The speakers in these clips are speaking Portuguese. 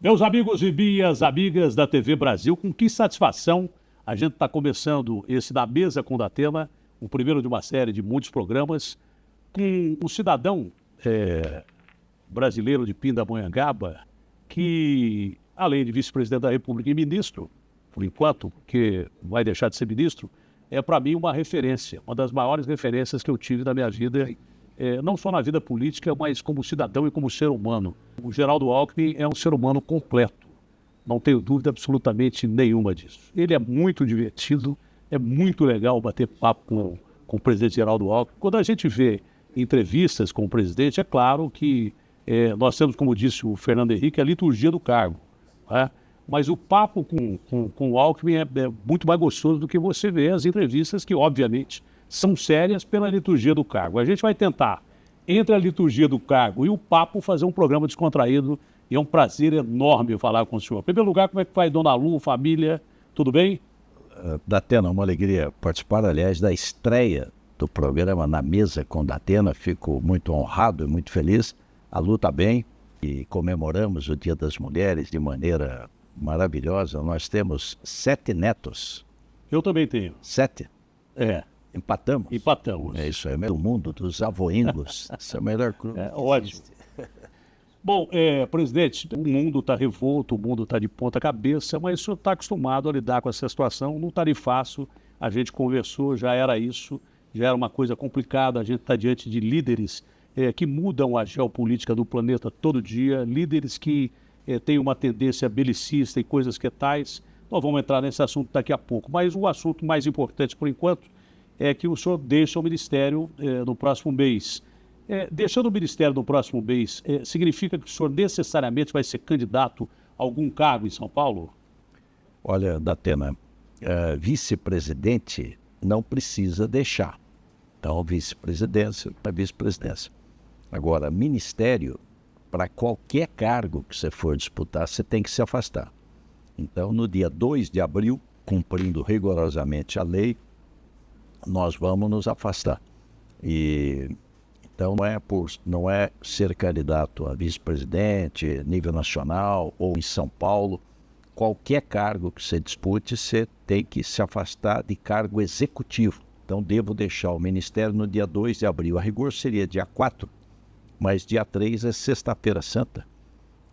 Meus amigos e minhas amigas da TV Brasil, com que satisfação a gente está começando esse Da Mesa com Datena, o primeiro de uma série de muitos programas, com um cidadão brasileiro de Pindamonhangaba, que, além de vice-presidente da República e ministro, por enquanto, porque vai deixar de ser ministro, é para mim uma referência, uma das maiores referências que eu tive na minha vida, não só na vida política, mas como cidadão e como ser humano. O Geraldo Alckmin é um ser humano completo, não tenho dúvida absolutamente nenhuma disso. Ele é muito divertido, é muito legal bater papo com o presidente Geraldo Alckmin. Quando a gente vê entrevistas com o presidente, é claro que nós temos, como disse o Fernando Henrique, a liturgia do cargo, né? Mas o papo com o Alckmin é muito mais gostoso do que você vê as entrevistas que, obviamente, são sérias pela liturgia do cargo. A gente vai tentar, entre a liturgia do cargo e o papo, fazer um programa descontraído e é um prazer enorme falar com o senhor. Em primeiro lugar, como é que vai, dona Lu, família, tudo bem? Datena, uma alegria participar, aliás, da estreia do programa Na Mesa com Datena. Fico muito honrado e muito feliz. A Lu está bem e comemoramos o Dia das Mulheres de maneira maravilhosa. Nós temos 7 netos. Eu também tenho. 7? É. Empatamos? Empatamos. É isso aí, o mundo dos avoingos. Esse é o melhor clube. Ótimo. Bom, presidente, o mundo está revolto, o mundo está de ponta cabeça, mas o senhor está acostumado a lidar com essa situação, não está de fácil, a gente conversou, já era isso, já era uma coisa complicada, a gente está diante de líderes que mudam a geopolítica do planeta todo dia, líderes que têm uma tendência belicista e coisas que tais. Nós vamos entrar nesse assunto daqui a pouco, mas o assunto mais importante por enquanto é que o senhor deixa o ministério no próximo mês. Deixando o ministério no próximo mês, significa que o senhor necessariamente vai ser candidato a algum cargo em São Paulo? Olha, Datena, vice-presidente não precisa deixar. Então, vice-presidência é vice-presidência. Agora, ministério, para qualquer cargo que você for disputar, você tem que se afastar. Então, no dia 2 de abril, cumprindo rigorosamente a lei, nós vamos nos afastar. Então, não é ser candidato a vice-presidente, nível nacional ou em São Paulo. Qualquer cargo que você dispute, você tem que se afastar de cargo executivo. Então, devo deixar o ministério no dia 2 de abril. A rigor seria dia 4, mas dia 3 é sexta-feira santa.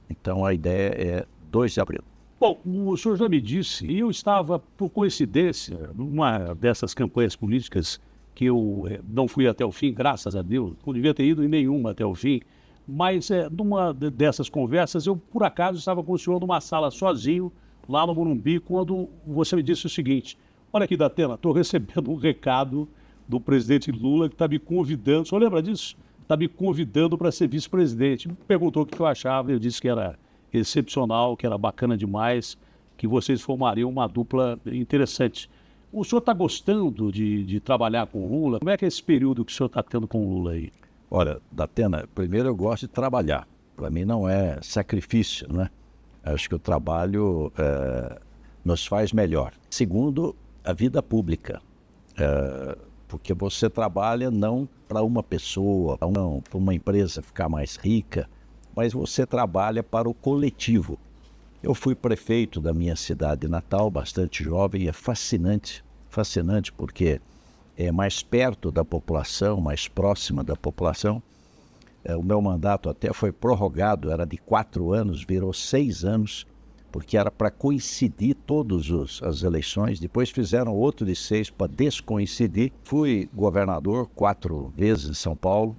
Então, a ideia é 2 de abril. Bom, o senhor já me disse, e eu estava, por coincidência, numa dessas campanhas políticas que eu não fui até o fim, graças a Deus, não devia ter ido em nenhuma até o fim, mas numa dessas conversas, eu por acaso estava com o senhor numa sala sozinho, lá no Morumbi, quando você me disse o seguinte: olha aqui, Datena, estou recebendo um recado do presidente Lula que está me convidando, o senhor lembra disso? Está me convidando para ser vice-presidente. Me perguntou o que eu achava, eu disse que era excepcional, que era bacana demais, que vocês formariam uma dupla interessante. O senhor está gostando de trabalhar com o Lula? Como é que é esse período que o senhor está tendo com o Lula aí? Olha, Datena, primeiro eu gosto de trabalhar. Para mim não é sacrifício, né? Acho que o trabalho nos faz melhor. Segundo, a vida pública. Porque você trabalha não para uma pessoa, não para uma empresa ficar mais rica, mas você trabalha para o coletivo. Eu fui prefeito da minha cidade natal, bastante jovem, e é fascinante porque é mais perto da população, mais próxima da população. O meu mandato até foi prorrogado, era de 4 anos, virou 6 anos, porque era para coincidir todas as eleições. Depois fizeram outro de 6 para descoincidir. Fui governador 4 vezes em São Paulo,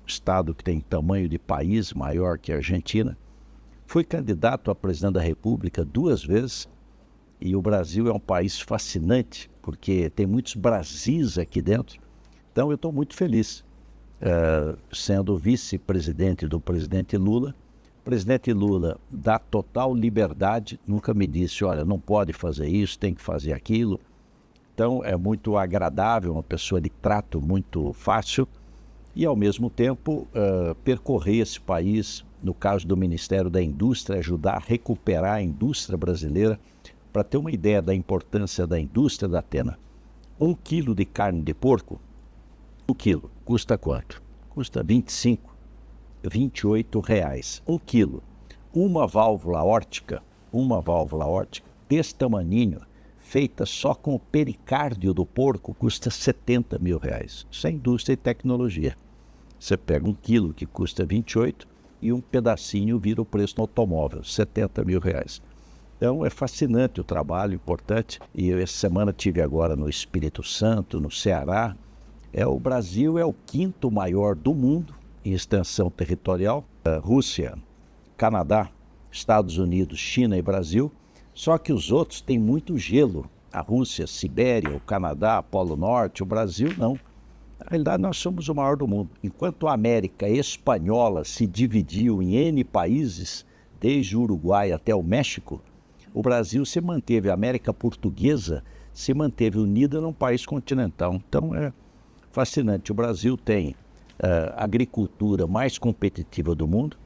estado que tem tamanho de país, maior que a Argentina. Fui candidato a presidente da República 2 vezes, e o Brasil é um país fascinante, porque tem muitos Brasis aqui dentro. Então eu estou muito feliz, sendo vice-presidente do presidente Lula. O presidente Lula dá total liberdade, nunca me disse, olha, não pode fazer isso, tem que fazer aquilo. Então é muito agradável, uma pessoa de trato muito fácil, e ao mesmo tempo percorrer esse país, no caso do Ministério da Indústria, ajudar a recuperar a indústria brasileira. Para ter uma ideia da importância da indústria, Datena, 1 quilo de carne de porco, 1 quilo, custa quanto? Custa 25, 28 reais, 1 quilo. uma válvula órtica desse tamaninho, feita só com o pericárdio do porco, custa R$70 mil. Isso é indústria e tecnologia. Você pega 1 quilo que custa 28 e um pedacinho vira o preço do automóvel, R$70 mil. Então é fascinante o trabalho, importante. E eu, essa semana tive agora no Espírito Santo, no Ceará. O Brasil é o 5º maior do mundo em extensão territorial. Rússia, Canadá, Estados Unidos, China e Brasil. Só que os outros têm muito gelo. A Rússia, Sibéria, o Canadá, Polo Norte, o Brasil não. Na realidade, nós somos o maior do mundo. Enquanto a América espanhola se dividiu em N países, desde o Uruguai até o México, o Brasil se manteve, a América portuguesa se manteve unida num país continental. Então é fascinante. O Brasil tem a agricultura mais competitiva do mundo,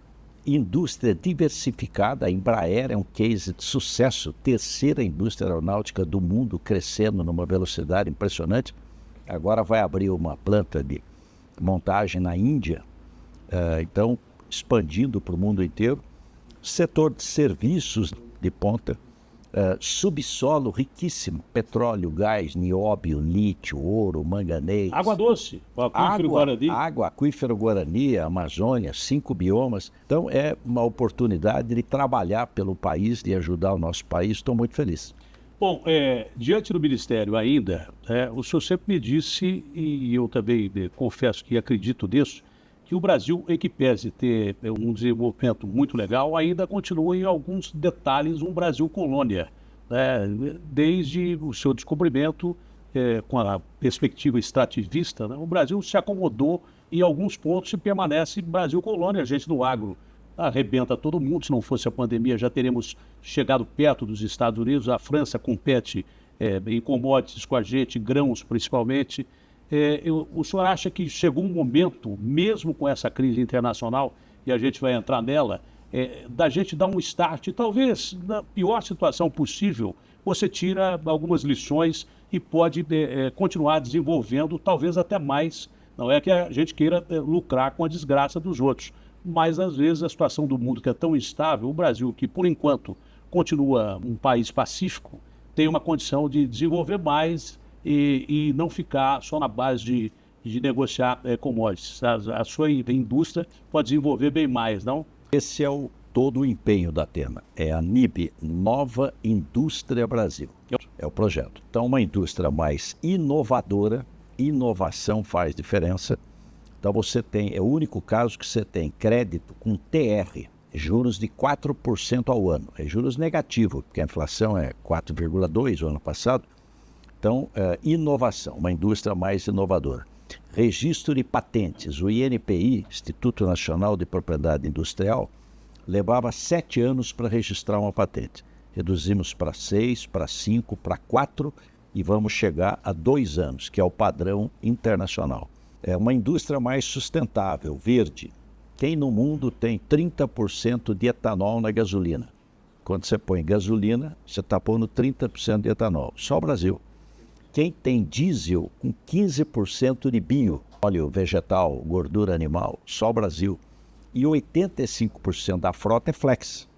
indústria diversificada. A Embraer é um case de sucesso, 3ª indústria aeronáutica do mundo, crescendo numa velocidade impressionante. Agora vai abrir uma planta de montagem na Índia, então expandindo para o mundo inteiro. Setor de serviços de ponta, subsolo riquíssimo, petróleo, gás, nióbio, lítio, ouro, manganês. Água doce, o aquífero Guarani. Água, aquífero Guarani, Amazônia, 5 biomas. Então é uma oportunidade de trabalhar pelo país, de ajudar o nosso país. Estou muito feliz. Bom, diante do Ministério ainda, o senhor sempre me disse, e eu também confesso que acredito nisso, que o Brasil, em que pese ter um desenvolvimento muito legal, ainda continua em alguns detalhes um Brasil colônia, né? Desde o seu descobrimento, com a perspectiva extrativista, né? O Brasil se acomodou em alguns pontos e permanece Brasil colônia. A gente no agro arrebenta todo mundo. Se não fosse a pandemia, já teríamos chegado perto dos Estados Unidos. A França compete em commodities com a gente, grãos principalmente. O senhor acha que chegou um momento, mesmo com essa crise internacional, e a gente vai entrar nela, da gente dar um start, talvez na pior situação possível, você tira algumas lições e pode continuar desenvolvendo, talvez até mais. Não é que a gente queira lucrar com a desgraça dos outros, mas às vezes a situação do mundo que é tão instável, o Brasil, que por enquanto continua um país pacífico, tem uma condição de desenvolver mais e não ficar só na base de negociar commodities. A sua indústria pode desenvolver bem mais, não? Esse é todo o empenho da Athena. É a NIB, Nova Indústria Brasil. É o projeto. Então, uma indústria mais inovadora, inovação faz diferença. Então, você tem, é o único caso que você tem crédito com TR, juros de 4% ao ano. É juros negativo, porque a inflação é 4,2% o ano passado. Então, inovação, uma indústria mais inovadora. Registro de patentes. O INPI, Instituto Nacional de Propriedade Industrial, levava 7 anos para registrar uma patente. Reduzimos para 6, para 5, para 4 e vamos chegar a 2 anos, que é o padrão internacional. É uma indústria mais sustentável, verde. Quem no mundo tem 30% de etanol na gasolina? Quando você põe gasolina, você está pondo 30% de etanol. Só o Brasil. Quem tem diesel com 15% de bio, óleo vegetal, gordura animal, só o Brasil. E 85% da frota é flex.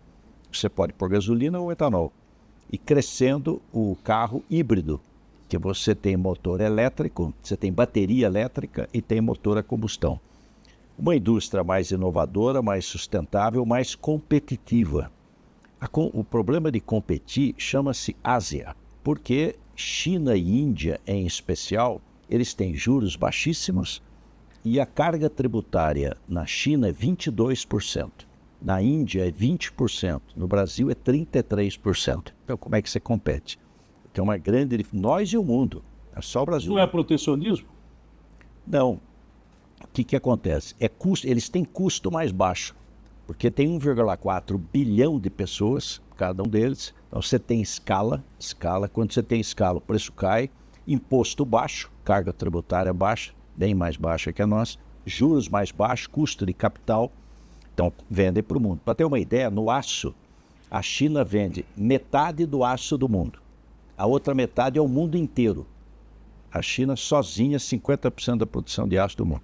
Você pode pôr gasolina ou etanol. E crescendo o carro híbrido, que você tem motor elétrico, você tem bateria elétrica e tem motor a combustão. Uma indústria mais inovadora, mais sustentável, mais competitiva. O problema de competir chama-se Ásia, porque China e Índia, em especial, eles têm juros baixíssimos e a carga tributária na China é 22%, na Índia é 20%, no Brasil é 33%. Então, como é que você compete? Tem uma grande... Nós e o mundo, é só o Brasil. Não é protecionismo? Não. O que acontece? Eles têm custo mais baixo, porque tem 1,4 bilhão de pessoas, cada um deles. Então você tem escala, quando você tem escala o preço cai, imposto baixo, carga tributária baixa, bem mais baixa que a nossa, juros mais baixos, custo de capital, então vendem para o mundo. Para ter uma ideia, no aço, a China vende metade do aço do mundo, a outra metade é o mundo inteiro. A China sozinha 50% da produção de aço do mundo.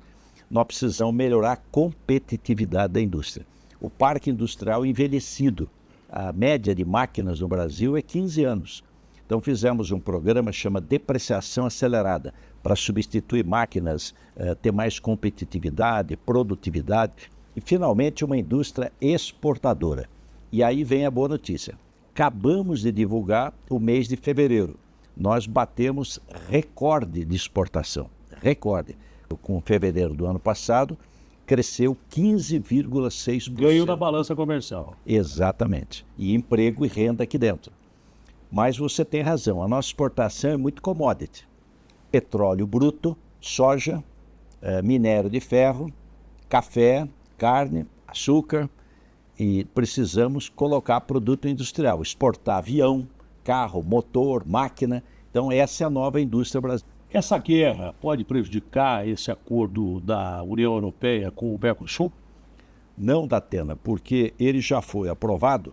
Nós precisamos melhorar a competitividade da indústria. o parque industrial envelhecido. A média de máquinas no Brasil é 15 anos. Então fizemos um programa que chama depreciação acelerada, para substituir máquinas, ter mais competitividade, produtividade e, finalmente, uma indústria exportadora. E aí vem a boa notícia. Acabamos de divulgar o mês de fevereiro. Nós batemos recorde de exportação, recorde. Com fevereiro do ano passado, cresceu 15,6%. Ganho na balança comercial. Exatamente. E emprego e renda aqui dentro. Mas você tem razão, a nossa exportação é muito commodity. Petróleo bruto, soja, minério de ferro, café, carne, açúcar, e precisamos colocar produto industrial, exportar avião, carro, motor, máquina. Então essa é a nova indústria brasileira. Essa guerra pode prejudicar esse acordo da União Europeia com o Mercosul? Não, Datena, porque ele já foi aprovado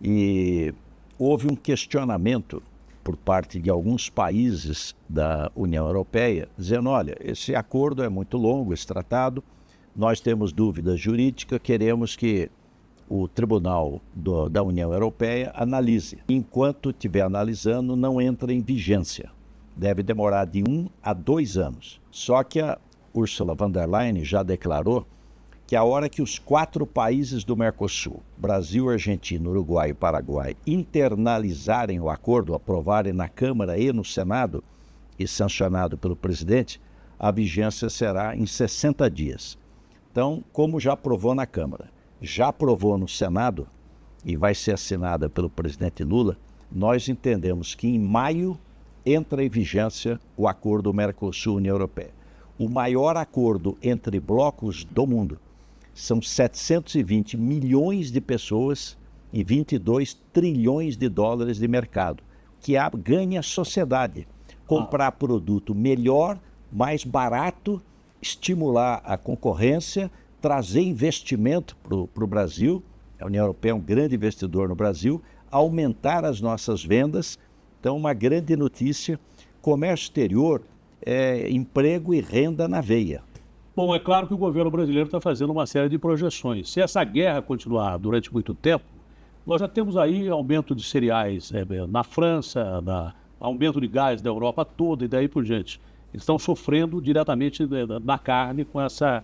e houve um questionamento por parte de alguns países da União Europeia, dizendo, olha, esse acordo é muito longo, esse tratado, nós temos dúvidas jurídicas, queremos que o Tribunal da União Europeia analise. Enquanto estiver analisando, não entra em vigência. Deve demorar de 1 a 2 anos. Só que a Ursula von der Leyen já declarou que a hora que os 4 países do Mercosul, Brasil, Argentina, Uruguai e Paraguai, internalizarem o acordo, aprovarem na Câmara e no Senado, e sancionado pelo presidente, a vigência será em 60 dias. Então, como já aprovou na Câmara, já aprovou no Senado, e vai ser assinada pelo presidente Lula, nós entendemos que em maio entra em vigência o acordo Mercosul-União Europeia. O maior acordo entre blocos do mundo. São 720 milhões de pessoas e 22 trilhões de dólares de mercado, que ganha a sociedade. Comprar produto melhor, mais barato, estimular a concorrência, trazer investimento para o Brasil. A União Europeia é um grande investidor no Brasil, aumentar as nossas vendas. Então, uma grande notícia, comércio exterior, emprego e renda na veia. Bom, é claro que o governo brasileiro está fazendo uma série de projeções. Se essa guerra continuar durante muito tempo, nós já temos aí aumento de cereais na França, aumento de gás da Europa toda e daí por diante. Eles estão sofrendo diretamente na carne com essa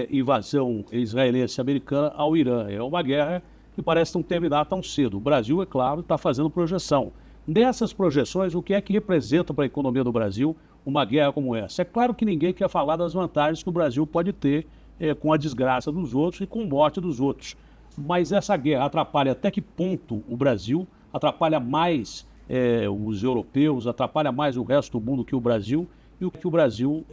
invasão israelense americana ao Irã. É uma guerra que parece não terminar tão cedo. O Brasil, é claro, está fazendo projeção. Dessas projeções, o que é que representa para a economia do Brasil uma guerra como essa? É claro que ninguém quer falar das vantagens que o Brasil pode ter com a desgraça dos outros e com a morte dos outros. Mas essa guerra atrapalha até que ponto o Brasil, atrapalha mais os europeus, atrapalha mais o resto do mundo que o Brasil, e o que o Brasil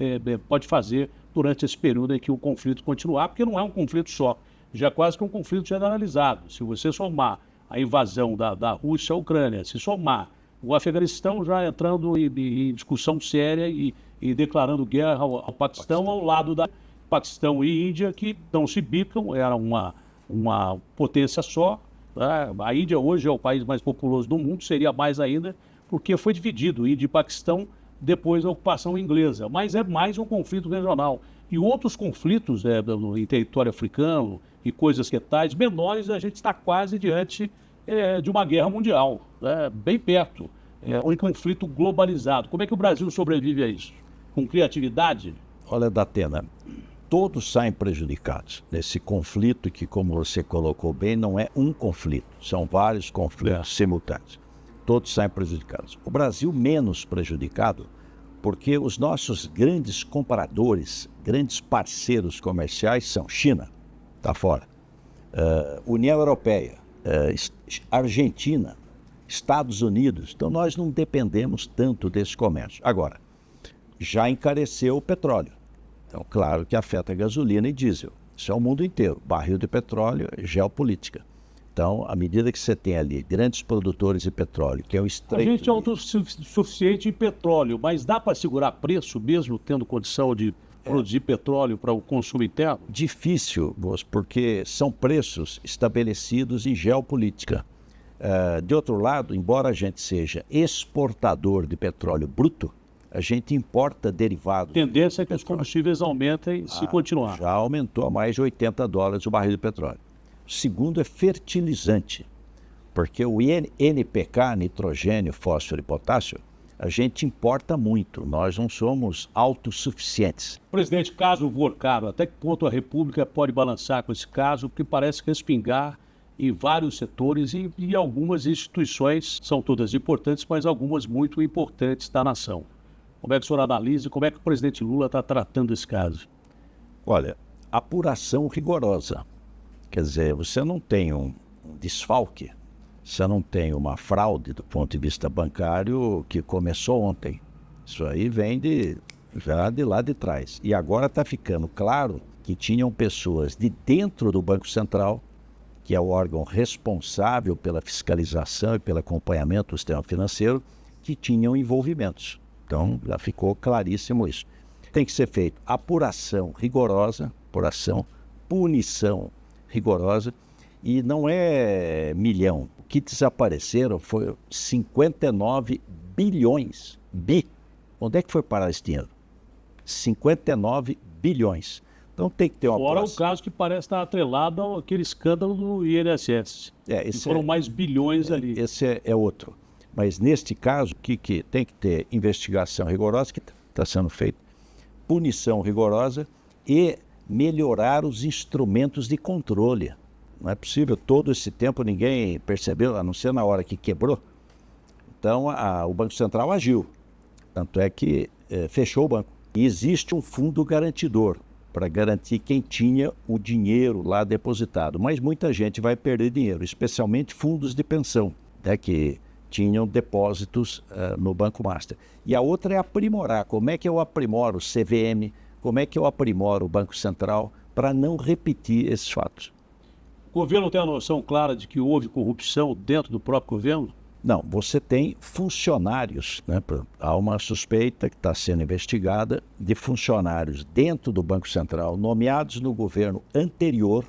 pode fazer durante esse período em que o conflito continuar, porque não é um conflito só, já é quase que um conflito generalizado. Se você somar a invasão da Rússia à Ucrânia, se somar o Afeganistão já entrando em discussão séria e declarando guerra ao Paquistão, ao lado da Paquistão e Índia, que não se bicam, era uma potência só. Né? A Índia hoje é o país mais populoso do mundo, seria mais ainda, porque foi dividido, Índia e Paquistão, depois da ocupação inglesa. Mas é mais um conflito regional. E outros conflitos em território africano e coisas que tais, menores, a gente está quase diante de uma guerra mundial, bem perto. Um conflito globalizado. Como é que o Brasil sobrevive a isso? Com criatividade? Olha, Datena, todos saem prejudicados nesse conflito que, como você colocou bem, não é um conflito, são vários conflitos simultâneos. Todos saem prejudicados. O Brasil menos prejudicado, porque os nossos grandes compradores, grandes parceiros comerciais são China, está fora, União Europeia, Argentina, Estados Unidos. Então nós não dependemos tanto desse comércio. Agora, já encareceu o petróleo. Então, claro que afeta a gasolina e diesel. Isso é o mundo inteiro. Barril de petróleo, geopolítica. Então, à medida que você tem ali grandes produtores de petróleo, que é o estreito... A gente é autossuficiente em petróleo, mas dá para segurar preço mesmo tendo condição de produzir petróleo para o consumo interno? Difícil, porque são preços estabelecidos em geopolítica. De outro lado, embora a gente seja exportador de petróleo bruto, a gente importa derivados. A tendência é que os combustíveis aumentem se continuar. Já aumentou a mais de $80 o barril de petróleo. Segundo é fertilizante, porque o NPK, nitrogênio, fósforo e potássio, a gente importa muito, nós não somos autossuficientes. Presidente, caso Vorcaro, até que ponto a República pode balançar com esse caso, porque parece respingar em vários setores e algumas instituições, são todas importantes, mas algumas muito importantes da nação. Como é que o senhor analisa e como é que o presidente Lula está tratando esse caso? Olha, apuração rigorosa. Quer dizer, você não tem um desfalque, você não tem uma fraude do ponto de vista bancário que começou ontem. Isso aí vem já de lá de trás. E agora está ficando claro que tinham pessoas de dentro do Banco Central, que é o órgão responsável pela fiscalização e pelo acompanhamento do sistema financeiro, que tinham envolvimentos. Então, já ficou claríssimo isso. Tem que ser feito apuração rigorosa, punição rigorosa, e não é milhão. O que desapareceram foi 59 bilhões. Onde é que foi parar esse dinheiro? 59 bilhões. Então tem que ter uma Fora o caso que parece estar atrelado àquele escândalo do INSS. Foram mais bilhões ali. Esse é outro. Mas neste caso, que tem que ter investigação rigorosa, que está sendo feita, punição rigorosa e melhorar os instrumentos de controle. Não é possível, todo esse tempo ninguém percebeu, a não ser na hora que quebrou. Então o Banco Central agiu, tanto é que fechou o banco. E existe um fundo garantidor para garantir quem tinha o dinheiro lá depositado. Mas muita gente vai perder dinheiro, especialmente fundos de pensão, que tinham depósitos no Banco Master. E a outra é aprimorar. Como é que eu aprimoro o CVM? Como é que eu aprimoro o Banco Central para não repetir esses fatos? O governo tem a noção clara de que houve corrupção dentro do próprio governo? Não, você tem funcionários, né? Há uma suspeita que está sendo investigada de funcionários dentro do Banco Central, nomeados no governo anterior,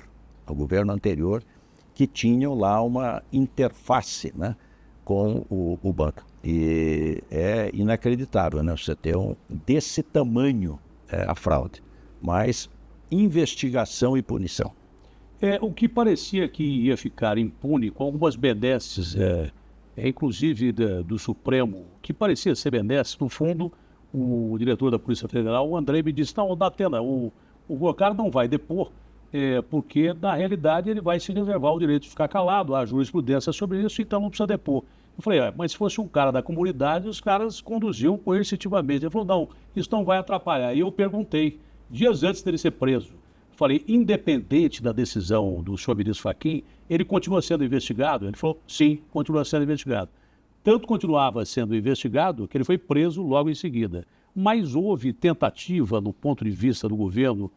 que tinham lá uma interface, né, com o banco. E é inacreditável, né? Você ter desse tamanho a fraude, mas investigação e punição. O que parecia que ia ficar impune com algumas benesses, inclusive do Supremo, que parecia ser benesses, no fundo, o diretor da Polícia Federal, o André, me disse, não, Datena, o Vorcaro não vai depor, porque, na realidade, ele vai se reservar o direito de ficar calado, há jurisprudência sobre isso, então não precisa depor. Eu falei, mas se fosse um cara da comunidade, os caras conduziam coercitivamente. Ele falou, não, isso não vai atrapalhar. E eu perguntei, dias antes dele ser preso, falei, independente da decisão do senhor ministro Fachin, ele continua sendo investigado? Ele falou, sim, continua sendo investigado. Tanto continuava sendo investigado que ele foi preso logo em seguida. Mas houve tentativa, no ponto de vista do governo,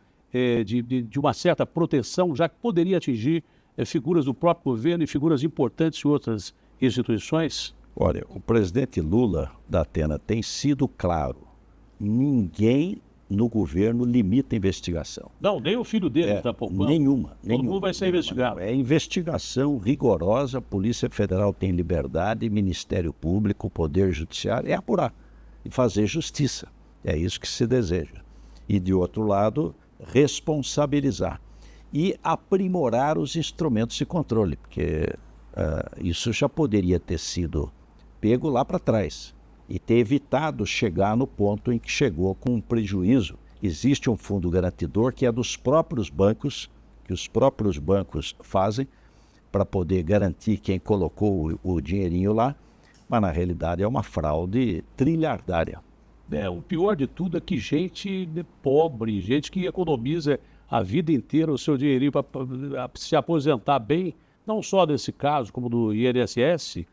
de uma certa proteção, já que poderia atingir figuras do próprio governo e figuras importantes de outras instituições? Olha, o presidente Lula, Datena, tem sido claro, ninguém no governo limita a investigação. Não, nem o filho dele está poupando. Nenhuma. Todo mundo vai ser investigado. É investigação rigorosa, a Polícia Federal tem liberdade, Ministério Público, Poder Judiciário, é apurar e fazer justiça. É isso que se deseja. E, de outro lado, responsabilizar e aprimorar os instrumentos de controle, porque isso já poderia ter sido pego lá para trás e ter evitado chegar no ponto em que chegou com um prejuízo. Existe um fundo garantidor que é dos próprios bancos, que os próprios bancos fazem para poder garantir quem colocou o dinheirinho lá, mas na realidade é uma fraude trilhardária. O pior de tudo é que gente pobre, gente que economiza a vida inteira o seu dinheirinho para se aposentar bem, não só desse caso como do INSS,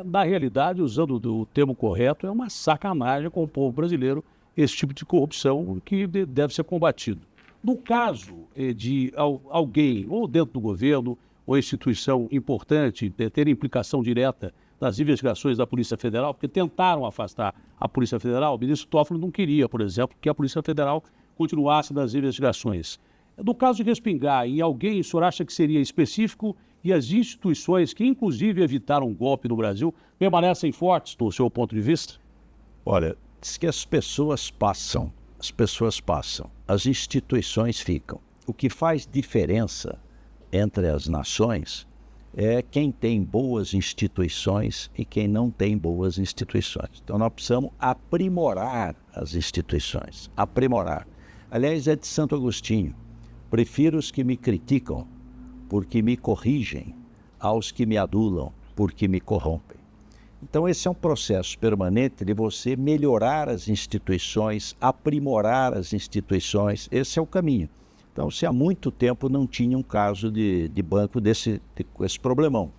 na realidade, usando o termo correto, é uma sacanagem com o povo brasileiro esse tipo de corrupção que deve ser combatido. No caso de alguém, ou dentro do governo, ou instituição importante, ter implicação direta nas investigações da Polícia Federal, porque tentaram afastar a Polícia Federal, o ministro Toffoli não queria, por exemplo, que a Polícia Federal continuasse nas investigações. No caso de respingar em alguém, o senhor acha que seria específico e as instituições que, inclusive, evitaram um golpe no Brasil, permanecem fortes, do seu ponto de vista? Olha, diz que as pessoas passam, as instituições ficam. O que faz diferença entre as nações é quem tem boas instituições e quem não tem boas instituições. Então nós precisamos aprimorar as instituições, aprimorar. Aliás, é de Santo Agostinho: prefiro os que me criticam porque me corrigem aos que me adulam porque me corrompem. Então esse é um processo permanente de você melhorar as instituições, aprimorar as instituições. Esse é o caminho. Então, se há muito tempo não tinha um caso de banco com esse problemão.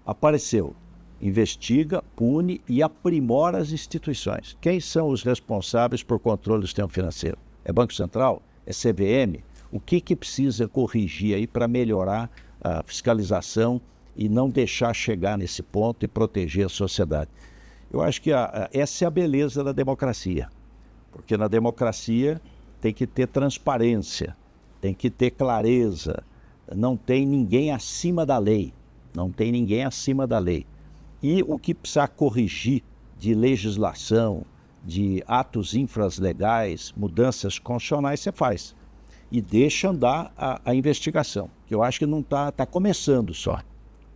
Apareceu, investiga, pune e aprimora as instituições. Quem são os responsáveis por controle do sistema financeiro? É Banco Central? É CVM? O que precisa corrigir aí para melhorar a fiscalização e não deixar chegar nesse ponto e proteger a sociedade? Eu acho que essa é a beleza da democracia, porque na democracia tem que ter transparência, tem que ter clareza, não tem ninguém acima da lei, não tem ninguém acima da lei. E o que precisar corrigir de legislação, de atos infralegais, mudanças constitucionais, você faz. E deixa andar a investigação, que eu acho que não está começando só.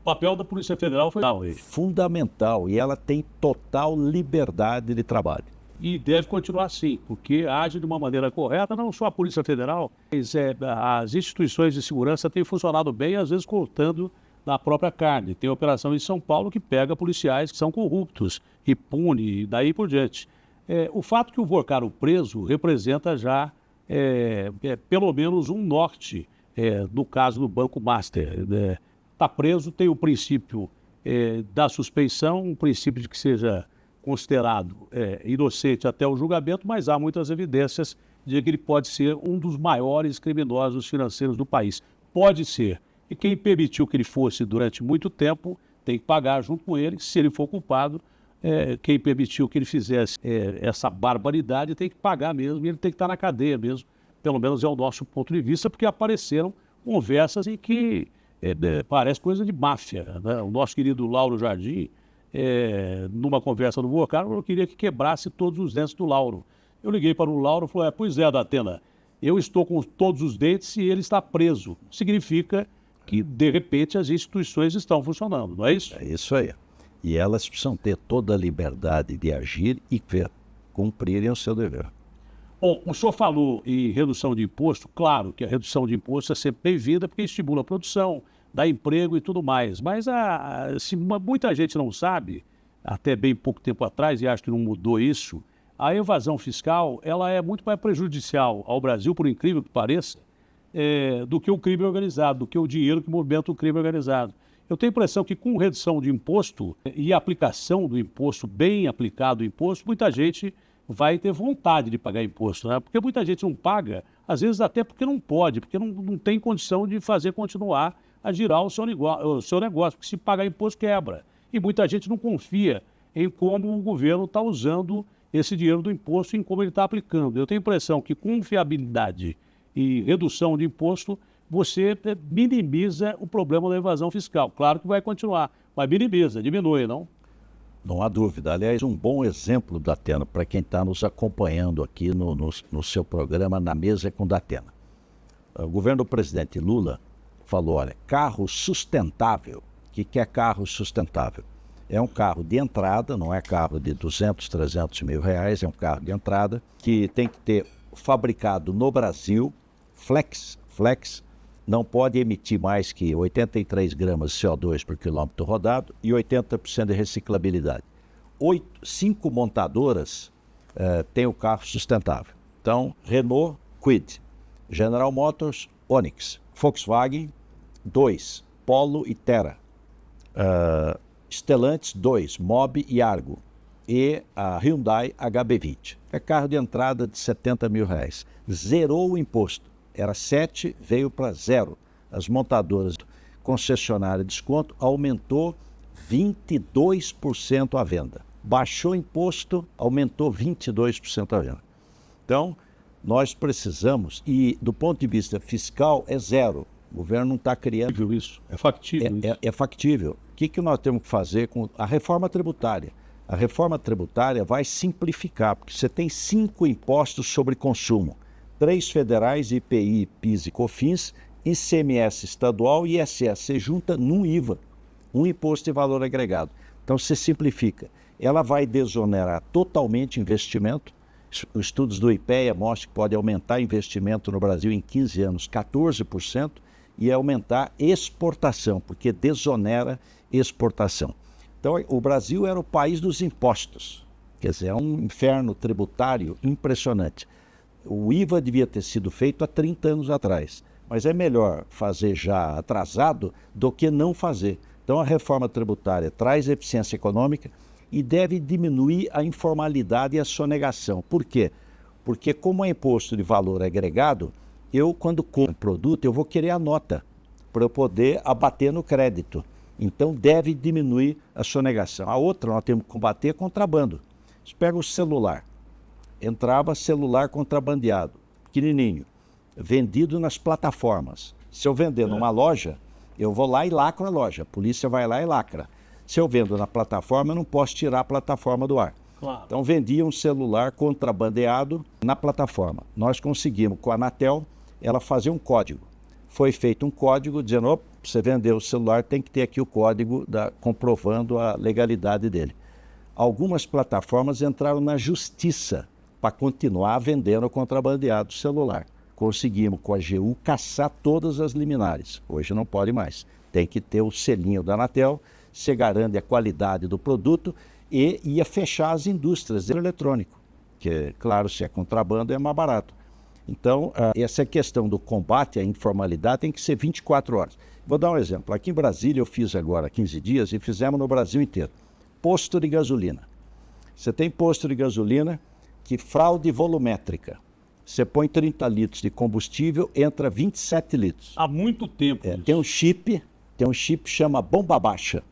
O papel da Polícia Federal foi fundamental, e ela tem total liberdade de trabalho. E deve continuar assim, porque age de uma maneira correta, não só a Polícia Federal, mas as instituições de segurança têm funcionado bem, às vezes cortando na própria carne. Tem operação em São Paulo que pega policiais que são corruptos e pune, e daí por diante. O fato que o Vorcaro preso representa já, pelo menos, um norte, no caso do Banco Master. Está preso, tem o princípio da suspeição, um princípio de que seja considerado inocente até o julgamento, mas há muitas evidências de que ele pode ser um dos maiores criminosos financeiros do país. Pode ser. E quem permitiu que ele fosse durante muito tempo tem que pagar junto com ele. Se ele for culpado, quem permitiu que ele fizesse essa barbaridade tem que pagar mesmo, e ele tem que estar na cadeia mesmo. Pelo menos é o nosso ponto de vista, porque apareceram conversas em que parece coisa de máfia, né? O nosso querido Lauro Jardim, numa conversa do Vorcaro, eu queria que quebrasse todos os dentes do Lauro. Eu liguei para o Lauro e falei: pois é, Datena, eu estou com todos os dentes e ele está preso. Significa que, de repente, as instituições estão funcionando, não é isso? É isso aí. E elas precisam ter toda a liberdade de agir e cumprirem o seu dever. Bom, o senhor falou em redução de imposto. Claro que a redução de imposto é sempre bem-vinda porque estimula a produção, dá emprego e tudo mais. Mas se muita gente não sabe, até bem pouco tempo atrás, e acho que não mudou isso, a evasão fiscal ela é muito mais prejudicial ao Brasil, por incrível que pareça, do que o crime organizado, do que o dinheiro que movimenta o crime organizado. Eu tenho a impressão que com redução de imposto e aplicação do imposto, bem aplicado o imposto, muita gente vai ter vontade de pagar imposto, né? Porque muita gente não paga, às vezes até porque não pode, porque não tem condição de fazer continuar a girar o seu negócio, porque se pagar imposto quebra. E muita gente não confia em como o governo está usando esse dinheiro do imposto, em como ele está aplicando. Eu tenho a impressão que com fiabilidade e redução de imposto, você minimiza o problema da evasão fiscal. Claro que vai continuar, mas minimiza, diminui, não? Não há dúvida. Aliás, um bom exemplo, Datena, para quem está nos acompanhando aqui no seu programa Na Mesa com Datena. O governo do presidente Lula falou: olha, carro sustentável. O que é carro sustentável? É um carro de entrada, não é carro de 200, 300 mil reais, é um carro de entrada que tem que ter fabricado no Brasil, flex, não pode emitir mais que 83 gramas de CO2 por quilômetro rodado e 80% de reciclabilidade. 5 montadoras têm o carro sustentável. Então, Renault, Kwid, General Motors, Onix, Volkswagen, 2, Polo e Terra, Stellantis, 2, Mobi e Argo, e a Hyundai HB20. É carro de entrada de 70 mil reais. Zerou o imposto. Era 7, veio para 0. As montadoras, concessionária de desconto, aumentou 22% a venda. Baixou o imposto, aumentou 22% a venda. Então, nós precisamos, e do ponto de vista fiscal, é 0. O governo não está criando isso. É factível. É factível. O que nós temos que fazer com a reforma tributária? A reforma tributária vai simplificar, porque você tem 5 impostos sobre consumo. 3 federais, IPI, PIS e COFINS, ICMS estadual e ISS. Você junta num IVA, um imposto de valor agregado. Então, você simplifica. Ela vai desonerar totalmente investimento. Os estudos do IPEA mostram que pode aumentar investimento no Brasil em 15 anos 14% e aumentar exportação, porque desonera exportação. Então, o Brasil era o país dos impostos. Quer dizer, é um inferno tributário impressionante. O IVA devia ter sido feito há 30 anos atrás, mas é melhor fazer já atrasado do que não fazer. Então, a reforma tributária traz eficiência econômica e deve diminuir a informalidade e a sonegação. Por quê? Porque como é imposto de valor agregado, eu, quando compro um produto, eu vou querer a nota para eu poder abater no crédito. Então, deve diminuir a sonegação. A outra, nós temos que combater contrabando. Você pega o celular. Entrava celular contrabandeado, pequenininho, vendido nas plataformas. Se eu vender numa loja, eu vou lá e lacro a loja. A polícia vai lá e lacra. Se eu vendo na plataforma, eu não posso tirar a plataforma do ar. Claro. Então, vendia um celular contrabandeado na plataforma. Nós conseguimos, com a Anatel, ela fazer um código. Foi feito um código dizendo, opa, você vendeu o celular, tem que ter aqui o código comprovando a legalidade dele. Algumas plataformas entraram na justiça para continuar vendendo contrabandeado celular. Conseguimos, com a AGU, caçar todas as liminares. Hoje não pode mais. Tem que ter o selinho da Anatel, se garante a qualidade do produto e ia fechar as indústrias de eletrônico, que, claro, se é contrabando é mais barato. Então, essa questão do combate à informalidade tem que ser 24 horas. Vou dar um exemplo. Aqui em Brasília eu fiz agora 15 dias e fizemos no Brasil inteiro. Posto de gasolina. Você tem posto de gasolina que fraude volumétrica. Você põe 30 litros de combustível, entra 27 litros. Há muito tempo. Tem um chip que chama bomba baixa.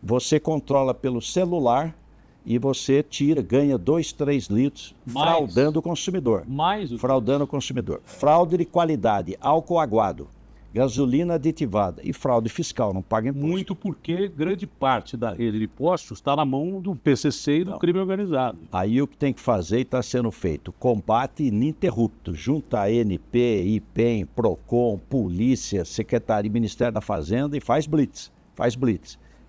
Você controla pelo celular e você ganha 2, 3 litros fraudando o consumidor. Fraudando o consumidor. Fraude de qualidade, álcool aguado, gasolina aditivada e fraude fiscal, não paga imposto. Muito porque grande parte da rede de postos está na mão do PCC e do crime organizado. Aí o que tem que fazer e está sendo feito, combate ininterrupto, junta a ANP, IPEM, PROCON, Polícia, Secretaria e Ministério da Fazenda e faz blitz.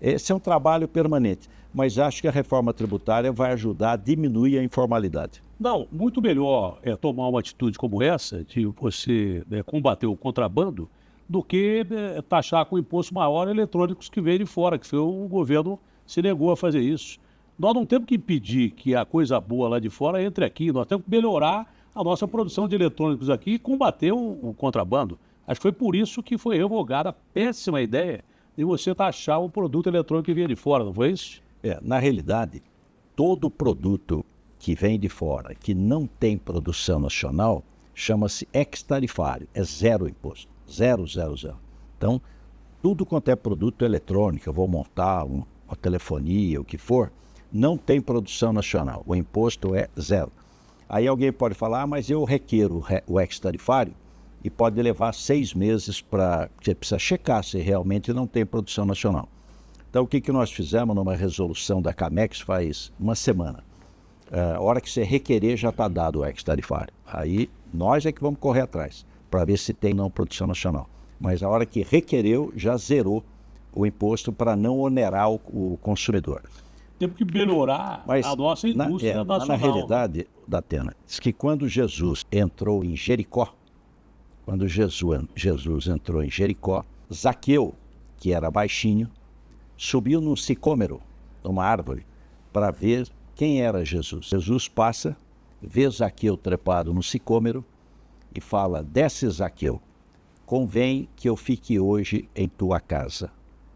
Esse é um trabalho permanente, mas acho que a reforma tributária vai ajudar a diminuir a informalidade. Não, muito melhor tomar uma atitude como essa, de você combater o contrabando, do que taxar com imposto maior eletrônicos que vêm de fora, que o governo se negou a fazer isso. Nós não temos que impedir que a coisa boa lá de fora entre aqui, nós temos que melhorar a nossa produção de eletrônicos aqui e combater o contrabando. Acho que foi por isso que foi revogada a péssima ideia de você taxar o produto eletrônico que vinha de fora, não foi isso? Na realidade, todo produto que vem de fora, que não tem produção nacional, chama-se ex-tarifário, é zero imposto. 000. Então, tudo quanto é produto eletrônico, eu vou montar uma telefonia, o que for, não tem produção nacional. O imposto é zero. Aí alguém pode falar, mas eu requeiro o ex-tarifário e pode levar 6 meses para... Você precisa checar se realmente não tem produção nacional. Então, o que nós fizemos numa resolução da Camex faz uma semana? A hora que você requerer já está dado o ex-tarifário. Aí nós é que vamos correr atrás para ver se tem não produção nacional. Mas a hora que requereu, já zerou o imposto para não onerar o consumidor. Temos que melhorar a nossa indústria nacional. Na realidade, Datena, diz que quando Jesus entrou em Jericó, Zaqueu, que era baixinho, subiu num sicômoro, numa árvore, para ver quem era Jesus. Jesus passa, vê Zaqueu trepado no sicômoro e fala, desce Zaqueu, convém que eu fique hoje em tua casa.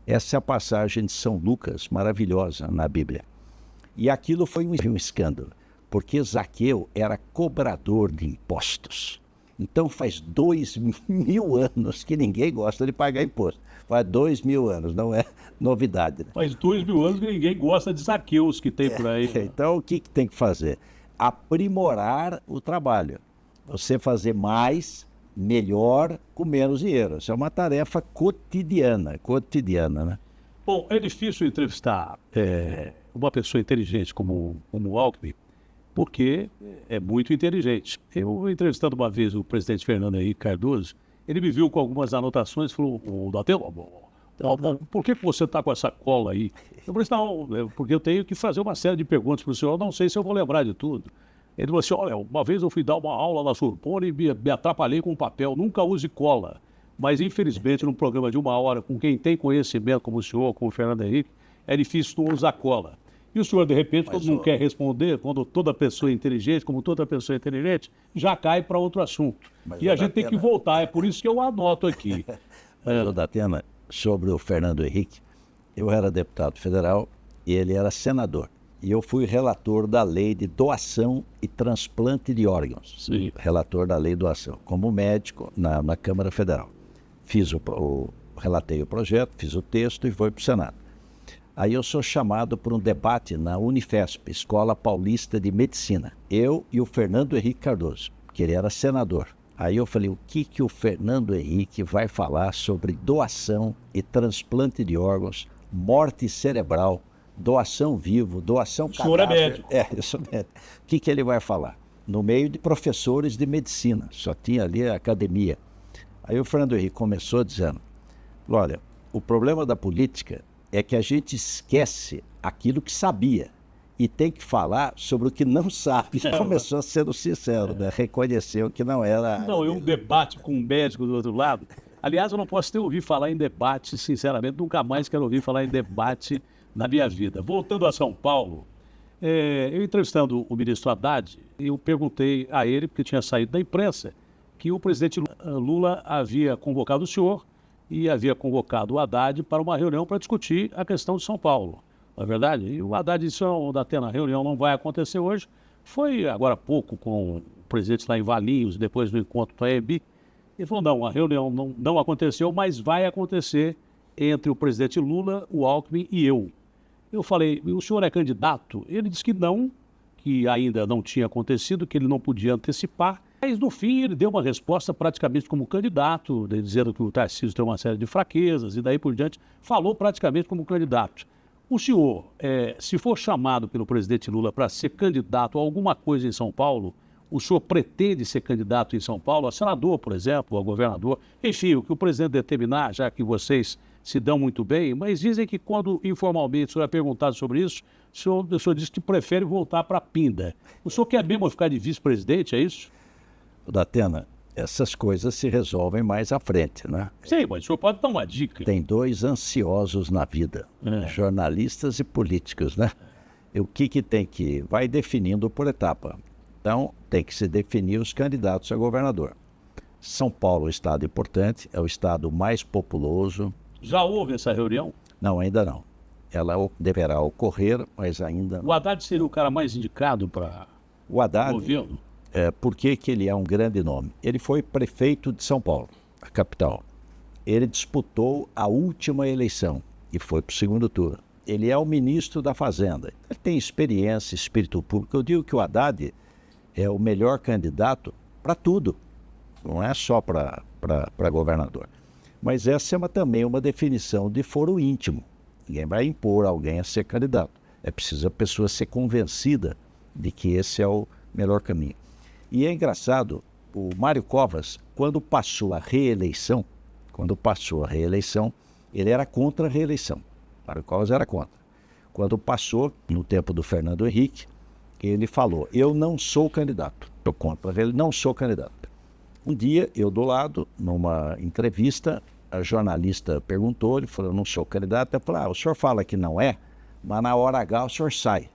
Essa é a passagem de São Lucas, maravilhosa na Bíblia. E aquilo foi um escândalo, porque Zaqueu era cobrador de impostos. Então faz 2000 anos que ninguém gosta de pagar imposto. Faz 2000 anos, não é novidade. Né? Faz 2000 anos que ninguém gosta de Zaqueus que tem por aí. Então o que tem que fazer? Aprimorar o trabalho. Você fazer mais, melhor, com menos dinheiro. Isso é uma tarefa cotidiana, né? Bom, é difícil entrevistar uma pessoa inteligente como o Alckmin, porque é muito inteligente. Eu, entrevistando uma vez o presidente Fernando Henrique Cardoso, Ele me viu com algumas anotações e falou, Datena, por que você está com essa cola aí? Eu falei, não, porque eu tenho que fazer uma série de perguntas para o senhor, não sei se eu vou lembrar de tudo. Ele falou assim, olha, uma vez eu fui dar uma aula na Sorbonne e me atrapalhei com um papel, nunca use cola. Mas, infelizmente, num programa de 1 hora, com quem tem conhecimento, como o senhor, como o Fernando Henrique, é difícil não usar cola. E o senhor, de repente, quando não quer responder, quando toda pessoa é inteligente, como toda pessoa é inteligente, já cai para outro assunto. E a gente tem que voltar, é por isso que eu anoto aqui. Datena, sobre o Fernando Henrique, eu era deputado federal e ele era senador. E eu fui relator da lei de doação e transplante de órgãos. Sim. Relator da lei de doação, como médico na Câmara Federal. Relatei o projeto, fiz o texto e foi para o Senado. Aí eu sou chamado para um debate na Unifesp, Escola Paulista de Medicina. Eu e o Fernando Henrique Cardoso, que ele era senador. Aí eu falei, o que o Fernando Henrique vai falar sobre doação e transplante de órgãos, morte cerebral, doação vivo, doação cadáver? O senhor é médico. Eu sou médico. O que ele vai falar? No meio de professores de medicina, só tinha ali a academia. Aí o Fernando Henrique começou dizendo, olha, o problema da política é que a gente esquece aquilo que sabia e tem que falar sobre o que não sabe. Começou sendo sincero, né? Reconheceu que não era... Não, um debate com um médico do outro lado. Aliás, eu não posso ter ouvido falar em debate, sinceramente, nunca mais quero ouvir falar em debate na minha vida. Voltando a São Paulo, eu entrevistando o ministro Haddad, eu perguntei a ele, porque tinha saído da imprensa, que o presidente Lula havia convocado o senhor e havia convocado o Haddad para uma reunião para discutir a questão de São Paulo. Não é verdade? E o Haddad disse, Datena, a reunião não vai acontecer hoje. Foi agora há pouco com o presidente lá em Valinhos, depois do encontro do AEB. Ele falou, não, a reunião não aconteceu, mas vai acontecer entre o presidente Lula, o Alckmin e eu. Eu falei, o senhor é candidato? Ele disse que não, que ainda não tinha acontecido, que ele não podia antecipar. Mas, no fim, ele deu uma resposta praticamente como candidato, dizendo que o Tarcísio tem uma série de fraquezas e daí por diante, falou praticamente como candidato. O senhor, se for chamado pelo presidente Lula para ser candidato a alguma coisa em São Paulo, o senhor pretende ser candidato em São Paulo, a senador, por exemplo, a governador, enfim, o que o presidente determinar, já que vocês se dão muito bem, mas dizem que quando informalmente o senhor é perguntado sobre isso, o senhor disse que prefere voltar para a Pinda. O senhor quer mesmo ficar de vice-presidente, é isso? Datena, essas coisas se resolvem mais à frente, né? Sim, mas o senhor pode dar uma dica. Tem dois ansiosos na vida, jornalistas e políticos, né? E o que tem que ir? Vai definindo por etapa. Então, tem que se definir os candidatos a governador. São Paulo é um estado importante, é o estado mais populoso. Já houve essa reunião? Não, ainda não. Ela deverá ocorrer, mas ainda não. O Haddad seria o cara mais indicado para o Haddad, governo? Por que ele é um grande nome? Ele foi prefeito de São Paulo, a capital. Ele disputou a última eleição e foi para o segundo turno. Ele é o ministro da Fazenda. Ele tem experiência, espírito público. Eu digo que o Haddad é o melhor candidato para tudo. Não é só para governador. Mas essa é também uma definição de foro íntimo. Ninguém vai impor alguém a ser candidato. É preciso a pessoa ser convencida de que esse é o melhor caminho. E é engraçado, o Mário Covas, quando passou a reeleição, ele era contra a reeleição. Mário Covas era contra. Quando passou, no tempo do Fernando Henrique, ele falou, eu não sou candidato. Eu contra ele, não sou candidato. Um dia, eu do lado, numa entrevista, a jornalista perguntou, ele falou, eu não sou candidato. Eu falei, o senhor fala que não é, mas na hora H o senhor sai.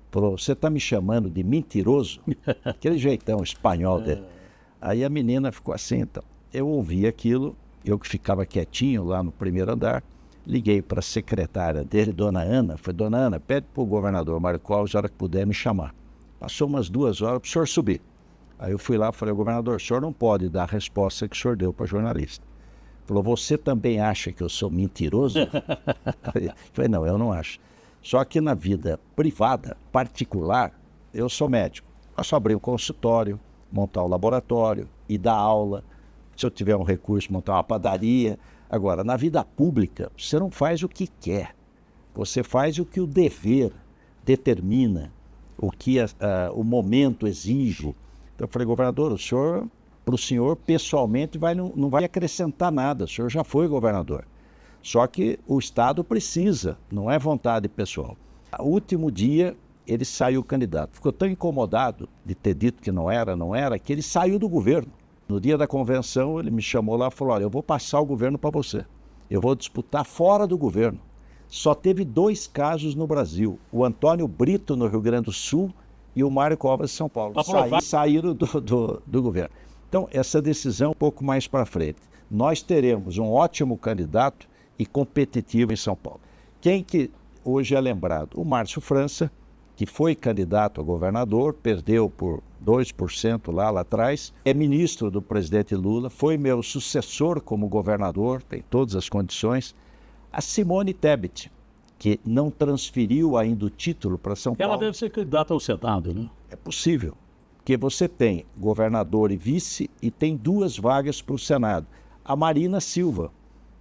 Falou, você está me chamando de mentiroso? Aquele jeitão espanhol dele. Aí a menina ficou assim, então. Eu ouvi aquilo, eu que ficava quietinho lá no primeiro andar, liguei para a secretária dele, dona Ana, falei, dona Ana, pede para o governador Mário Covas, a hora que puder, me chamar. Passou umas 2 horas para o senhor subir. Aí eu fui lá e falei, governador, o senhor não pode dar a resposta que o senhor deu para a jornalista. Falou, você também acha que eu sou mentiroso? Falei, não, eu não acho. Só que na vida privada, particular, eu sou médico. Posso abrir um consultório, montar um laboratório e dar aula. Se eu tiver um recurso, montar uma padaria. Agora, na vida pública, você não faz o que quer. Você faz o que o dever determina, o que o momento exige. Então eu falei, governador, o senhor para o senhor pessoalmente não vai acrescentar nada, o senhor já foi governador. Só que o Estado precisa, não é vontade pessoal. No último dia, ele saiu candidato. Ficou tão incomodado de ter dito que não era, que ele saiu do governo. No dia da convenção, ele me chamou lá e falou, olha, eu vou passar o governo para você. Eu vou disputar fora do governo. Só teve 2 casos no Brasil. O Antônio Brito, no Rio Grande do Sul, e o Mário Covas, de São Paulo. Saíram do governo. Então, essa decisão um pouco mais para frente. Nós teremos um ótimo candidato e competitivo em São Paulo. Quem que hoje é lembrado? O Márcio França, que foi candidato a governador, perdeu por 2% lá atrás, é ministro do presidente Lula, foi meu sucessor como governador, tem todas as condições. A Simone Tebet, que não transferiu ainda o título para São Paulo. Ela deve ser candidata ao Senado, né? É possível, porque você tem governador e vice e tem 2 vagas para o Senado. A Marina Silva,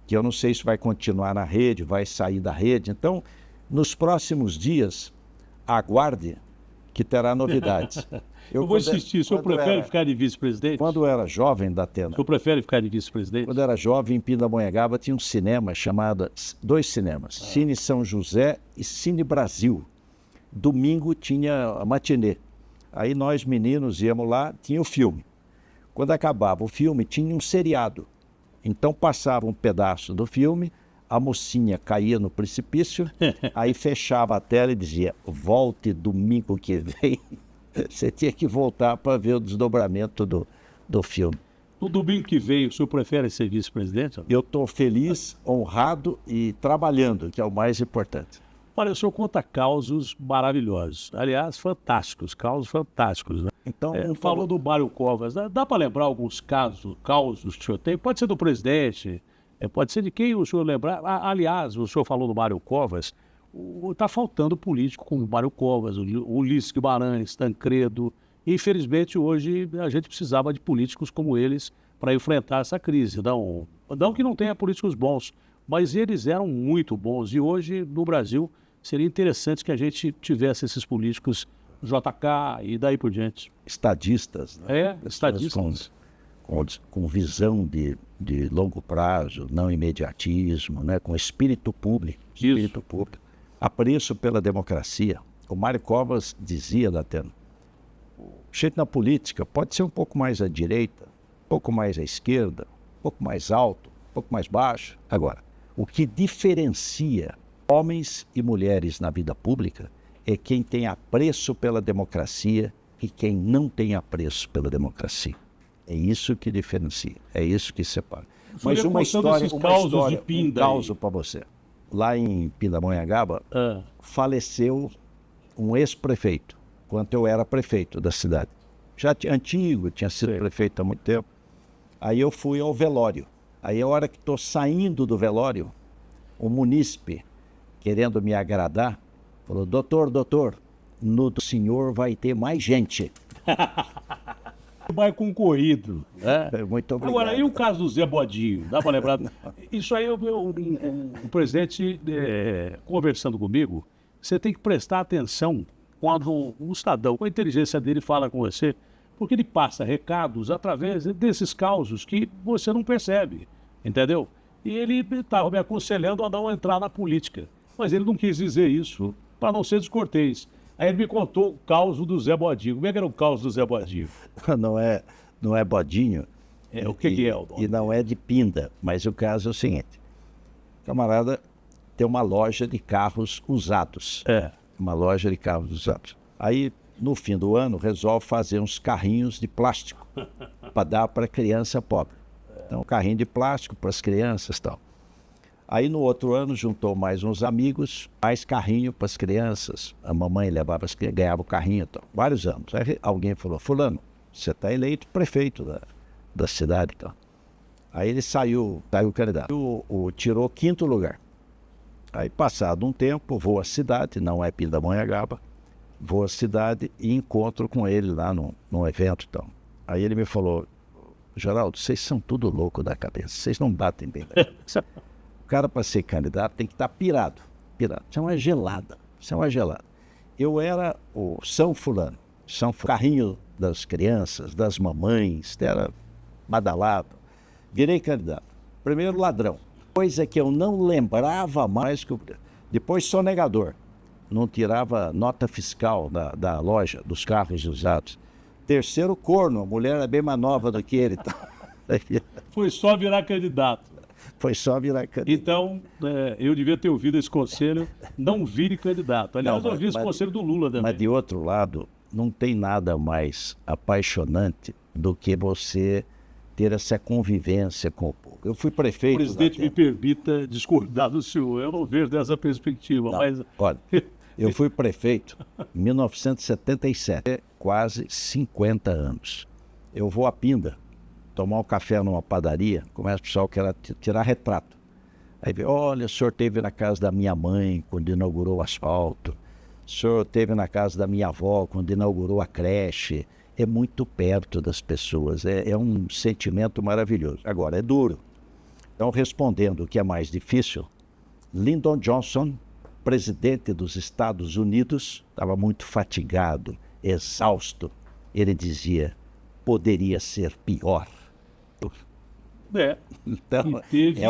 que eu não sei se vai continuar na rede, vai sair da rede. Então, nos próximos dias, aguarde que terá novidades. Eu vou insistir, o senhor prefere ficar de vice-presidente? Quando eu era jovem, Datena. O senhor prefere ficar de vice-presidente? Quando eu era jovem, em Pindamonhangaba, tinha um cinema chamado, 2 cinemas, Cine São José e Cine Brasil. Domingo tinha a matinê. Aí nós, meninos, íamos lá, tinha o filme. Quando acabava o filme, tinha um seriado. Então passava um pedaço do filme, a mocinha caía no precipício, aí fechava a tela e dizia, volte domingo que vem. Você tinha que voltar para ver o desdobramento do filme. No domingo que vem, o senhor prefere ser vice-presidente? Eu estou feliz, honrado e trabalhando, que é o mais importante. Olha, o senhor conta causos maravilhosos. Aliás, fantásticos, causos fantásticos, né? Então, falou do Mário Covas. Dá para lembrar alguns causos que o senhor tem? Pode ser do presidente, pode ser de quem o senhor lembrar. Aliás, o senhor falou do Mário Covas. Está faltando político como o Mário Covas, o Ulisses Guimarães, Tancredo. Infelizmente, hoje, a gente precisava de políticos como eles para enfrentar essa crise. Não que não tenha políticos bons, mas eles eram muito bons. E hoje, no Brasil, seria interessante que a gente tivesse esses políticos JK e daí por diante. Estadistas, né? Estadistas. Com visão de longo prazo, não imediatismo, né? Com espírito público. Apreço pela democracia. O Mário Covas dizia, Datena, o jeito na política pode ser um pouco mais à direita, um pouco mais à esquerda, um pouco mais alto, um pouco mais baixo. Agora, o que diferencia homens e mulheres na vida pública é quem tem apreço pela democracia e quem não tem apreço pela democracia. É isso que diferencia, é isso que separa. Mas uma história, um caso para você. Lá em Pindamonhangaba, faleceu um ex-prefeito, quando eu era prefeito da cidade. Já antigo, tinha sido prefeito há muito tempo. Aí eu fui ao velório. Aí a hora que estou saindo do velório, o munícipe, querendo me agradar, falou, doutor, no do senhor vai ter mais gente. Mais concorrido. Né? Muito obrigado. Agora, e o caso do Zé Bodinho? Dá para lembrar? Isso aí, o presidente conversando comigo, você tem que prestar atenção quando um cidadão, com a inteligência dele, fala com você, porque ele passa recados através desses causos que você não percebe, entendeu? E ele estava me aconselhando a não entrar na política, mas ele não quis dizer isso, para não ser descortês. Aí ele me contou o caos do Zé Bodinho. Como é que era o caos do Zé Bodinho? Não é Bodinho. O que é o nome? E não é de Pinda, mas o caso é o seguinte. O camarada tem uma loja de carros usados. Uma loja de carros usados. Aí, no fim do ano, resolve fazer uns carrinhos de plástico para dar para criança pobre. Então, carrinho de plástico para as crianças e tal. Aí no outro ano juntou mais uns amigos, mais carrinho para as crianças. A mamãe levava as crianças, ganhava o carrinho, então, vários anos. Aí alguém falou, fulano, você está eleito prefeito da cidade. Então. Aí ele saiu candidato. Tirou 5º lugar. Aí passado um tempo, vou à cidade, não é Pindamonhangaba, vou à cidade e encontro com ele lá num evento. Então. Aí ele me falou, Geraldo, vocês são tudo louco da cabeça, vocês não batem bem. O cara, para ser candidato, tem que estar pirado. Isso é uma gelada. Eu era o São Fulano, carrinho das crianças, das mamães, era badalado. Virei candidato. Primeiro ladrão. Coisa que eu não lembrava mais. Depois sonegador. Não tirava nota fiscal da loja, dos carros usados. Terceiro corno. A mulher era bem mais nova do que ele. Foi só virar candidato. Foi só virar candidato. Então, eu devia ter ouvido esse conselho, não vire candidato. Aliás, eu ouvi esse conselho do Lula também. Mas de outro lado, não tem nada mais apaixonante do que você ter essa convivência com o povo. Eu fui prefeito... O presidente me permita discordar do senhor, eu não vejo dessa perspectiva, não, mas... Olha, eu fui prefeito em 1977, quase 50 anos. Eu vou a Pinda tomar um café numa padaria, começa o pessoal querer tirar retrato. Aí vê, olha, o senhor esteve na casa da minha mãe quando inaugurou o asfalto, o senhor esteve na casa da minha avó quando inaugurou a creche. É muito perto das pessoas, é um sentimento maravilhoso. Agora, é duro. Então, respondendo o que é mais difícil, Lyndon Johnson, presidente dos Estados Unidos, estava muito fatigado, exausto. Ele dizia, poderia ser pior. Então,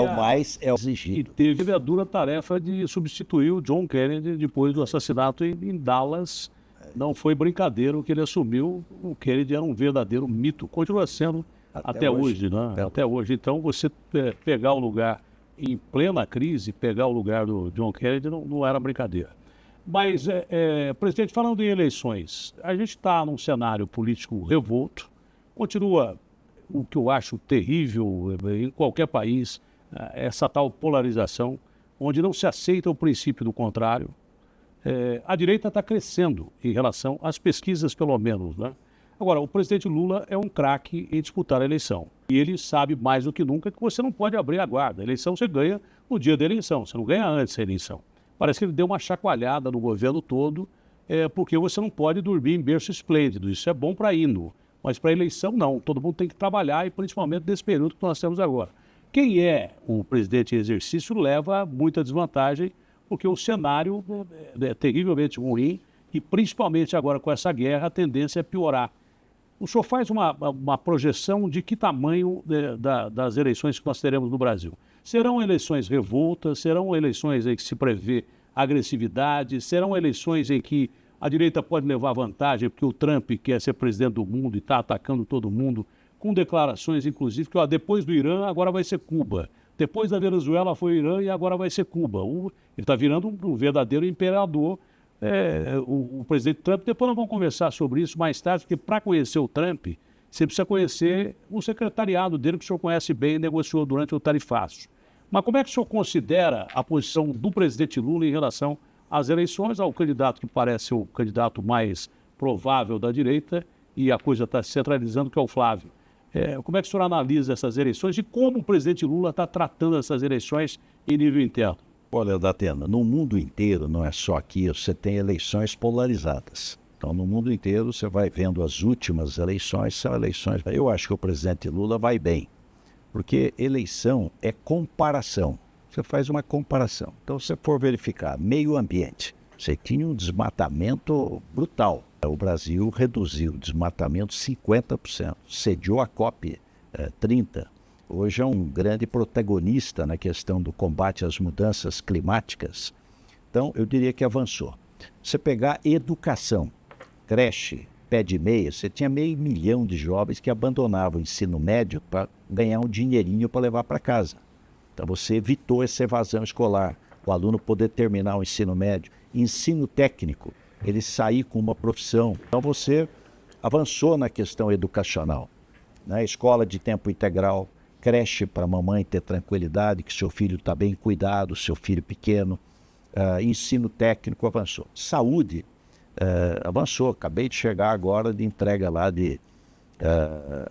o mais exigido. E teve a dura tarefa de substituir o John Kennedy depois do assassinato em Dallas. Não foi brincadeira o que ele assumiu. O Kennedy era um verdadeiro mito. Continua sendo até hoje, né? Até hoje. Então, você pegar o lugar em plena crise, pegar o lugar do John Kennedy não era brincadeira. Mas, presidente, falando em eleições, a gente está num cenário político revolto. Continua o que eu acho terrível em qualquer país, essa tal polarização, onde não se aceita o princípio do contrário. A direita está crescendo em relação às pesquisas, pelo menos, né? Agora, o presidente Lula é um craque em disputar a eleição. E ele sabe mais do que nunca que você não pode abrir a guarda. A eleição você ganha no dia da eleição, você não ganha antes da eleição. Parece que ele deu uma chacoalhada no governo todo, porque você não pode dormir em berço esplêndido. Isso é bom para hino, mas para eleição não. Todo mundo tem que trabalhar, e principalmente nesse período que nós temos agora. Quem é o presidente em exercício leva muita desvantagem, porque o cenário é terrivelmente ruim e principalmente agora com essa guerra a tendência é piorar. O senhor faz uma projeção de que tamanho das eleições que nós teremos no Brasil? Serão eleições revoltas, serão eleições em que se prevê agressividade, serão eleições em que a direita pode levar vantagem porque o Trump quer ser presidente do mundo e está atacando todo mundo, com declarações, inclusive, que depois do Irã, agora vai ser Cuba. Depois da Venezuela foi o Irã e agora vai ser Cuba. Ele está virando um verdadeiro imperador, o presidente Trump. Depois nós vamos conversar sobre isso mais tarde, porque para conhecer o Trump, você precisa conhecer o secretariado dele, que o senhor conhece bem e negociou durante o tarifaço. Mas como é que o senhor considera a posição do presidente Lula em relação às eleições, ao candidato que parece o candidato mais provável da direita, e a coisa está se centralizando, que é o Flávio? Como é que o senhor analisa essas eleições e como o presidente Lula está tratando essas eleições em nível interno? Olha, Datena, no mundo inteiro, não é só aqui, você tem eleições polarizadas. Então, no mundo inteiro, você vai vendo as últimas eleições, são eleições... Eu acho que o presidente Lula vai bem, porque eleição é comparação. Você faz uma comparação. Então, se você for verificar meio ambiente, você tinha um desmatamento brutal. O Brasil reduziu o desmatamento 50%, cediou a COP 30%. Hoje é um grande protagonista na questão do combate às mudanças climáticas. Então, eu diria que avançou. Você pegar educação, creche, pé de meia, você tinha 500 mil de jovens que abandonavam o ensino médio para ganhar um dinheirinho para levar para casa. Então, você evitou essa evasão escolar, o aluno poder terminar o ensino médio. Ensino técnico, ele sair com uma profissão. Então, você avançou na questão educacional, né? Escola de tempo integral, creche para a mamãe ter tranquilidade, que seu filho está bem cuidado, seu filho pequeno. Ensino técnico avançou. Saúde avançou. Acabei de chegar agora de entrega lá de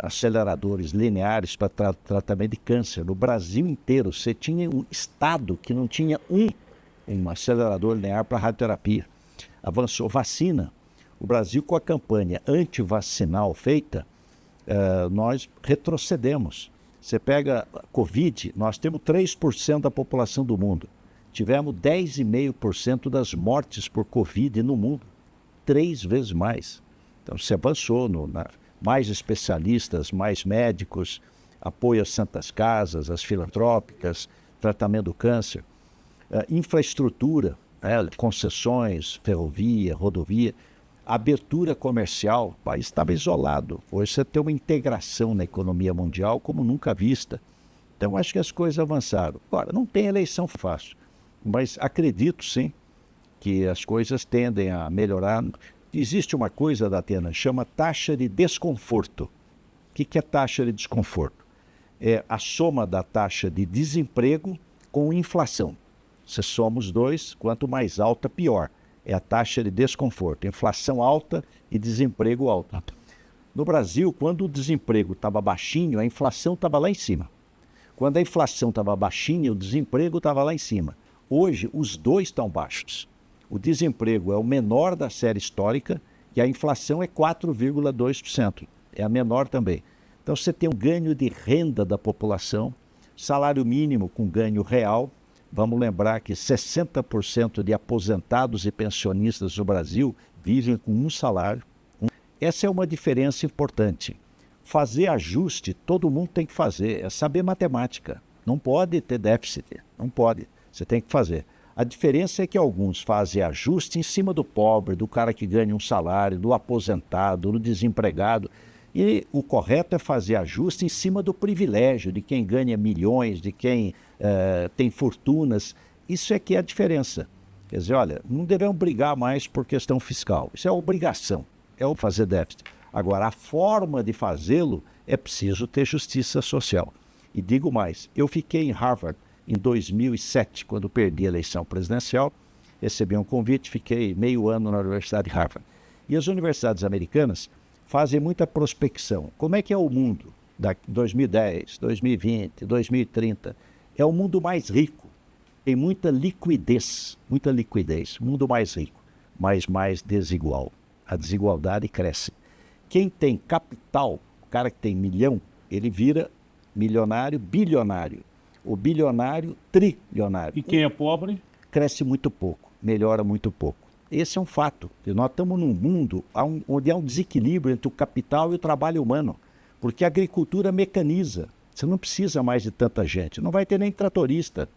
aceleradores lineares para tratamento de câncer. No Brasil inteiro, você tinha um estado que não tinha um acelerador linear para radioterapia. Avançou. Vacina. O Brasil, com a campanha antivacinal feita, nós retrocedemos. Você pega a Covid, nós temos 3% da população do mundo. Tivemos 10,5% das mortes por Covid no mundo. 3 vezes mais. Então, você avançou, mais especialistas, mais médicos, apoio às santas casas, às filantrópicas, tratamento do câncer, infraestrutura, concessões, ferrovia, rodovia, abertura comercial. O país estava isolado. Hoje você tem uma integração na economia mundial como nunca vista. Então, acho que as coisas avançaram. Agora, não tem eleição fácil, mas acredito, sim, que as coisas tendem a melhorar. Existe uma coisa, Datena, chama taxa de desconforto. O que é taxa de desconforto? É a soma da taxa de desemprego com inflação. Se somos os dois, quanto mais alta, pior. É a taxa de desconforto. Inflação alta e desemprego alto. No Brasil, quando o desemprego estava baixinho, a inflação estava lá em cima. Quando a inflação estava baixinha, o desemprego estava lá em cima. Hoje, os dois estão baixos. O desemprego é o menor da série histórica e a inflação é 4,2%. É a menor também. Então, você tem um ganho de renda da população, salário mínimo com ganho real. Vamos lembrar que 60% de aposentados e pensionistas no Brasil vivem com um salário. Essa é uma diferença importante. Fazer ajuste, todo mundo tem que fazer, é saber matemática. Não pode ter déficit, não pode, você tem que fazer. A diferença é que alguns fazem ajuste em cima do pobre, do cara que ganha um salário, do aposentado, do desempregado. E o correto é fazer ajuste em cima do privilégio, de quem ganha milhões, de quem tem fortunas. Isso é que é a diferença. Quer dizer, olha, não devemos brigar mais por questão fiscal. Isso é obrigação, é o fazer déficit. Agora, a forma de fazê-lo é preciso ter justiça social. E digo mais, eu fiquei em Harvard em 2007, quando perdi a eleição presidencial, recebi um convite, fiquei meio ano na Universidade de Harvard. E as universidades americanas fazem muita prospecção. Como é que é o mundo da 2010, 2020, 2030? É o mundo mais rico, tem muita liquidez, mundo mais rico, mas mais desigual. A desigualdade cresce. Quem tem capital, o cara que tem milhão, ele vira milionário, bilionário. O bilionário, trilionário. E quem é pobre? Cresce muito pouco, melhora muito pouco. Esse é um fato. Nós estamos num mundo onde há um desequilíbrio entre o capital e o trabalho humano, porque a agricultura mecaniza. Você não precisa mais de tanta gente. Não vai ter nem tratorista.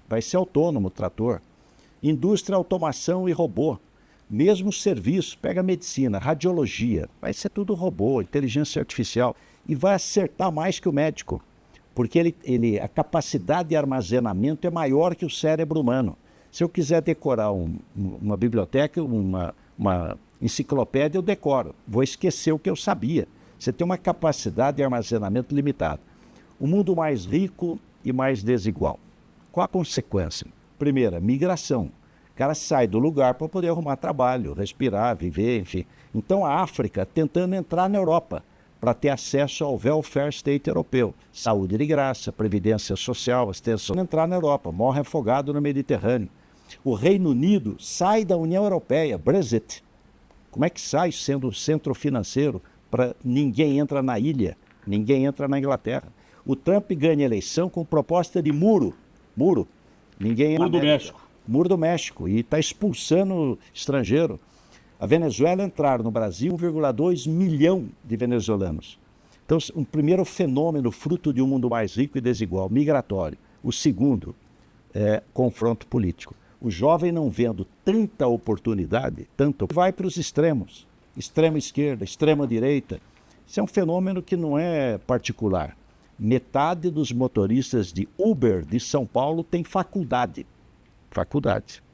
Vai ser autônomo o trator. Indústria, automação e robô. Mesmo serviço, pega medicina, radiologia, vai ser tudo robô, inteligência artificial, e vai acertar mais que o médico, porque a capacidade de armazenamento é maior que o cérebro humano. Se eu quiser decorar uma biblioteca, uma enciclopédia, eu decoro, vou esquecer o que eu sabia. Você tem uma capacidade de armazenamento limitada. O mundo mais rico e mais desigual. Qual a consequência? Primeira, migração. O cara sai do lugar para poder arrumar trabalho, respirar, viver, enfim. Então a África tentando entrar na Europa para ter acesso ao welfare state europeu. Saúde de graça, previdência social, assistência. Entrar na Europa, morre afogado no Mediterrâneo. O Reino Unido sai da União Europeia, Brexit. Como é que sai sendo o centro financeiro para ninguém entra na ilha, ninguém entra na Inglaterra? O Trump ganha eleição com proposta de muro. Ninguém Muro do México. Muro do México, e está expulsando estrangeiro. A Venezuela entraram no Brasil 1,2 milhão de venezuelanos. Então, um primeiro fenômeno, fruto de um mundo mais rico e desigual, migratório. O segundo é confronto político. O jovem não vendo tanta oportunidade, vai para os extremos. Extrema esquerda, extrema direita. Isso é um fenômeno que não é particular. Metade dos motoristas de Uber de São Paulo tem faculdade. Para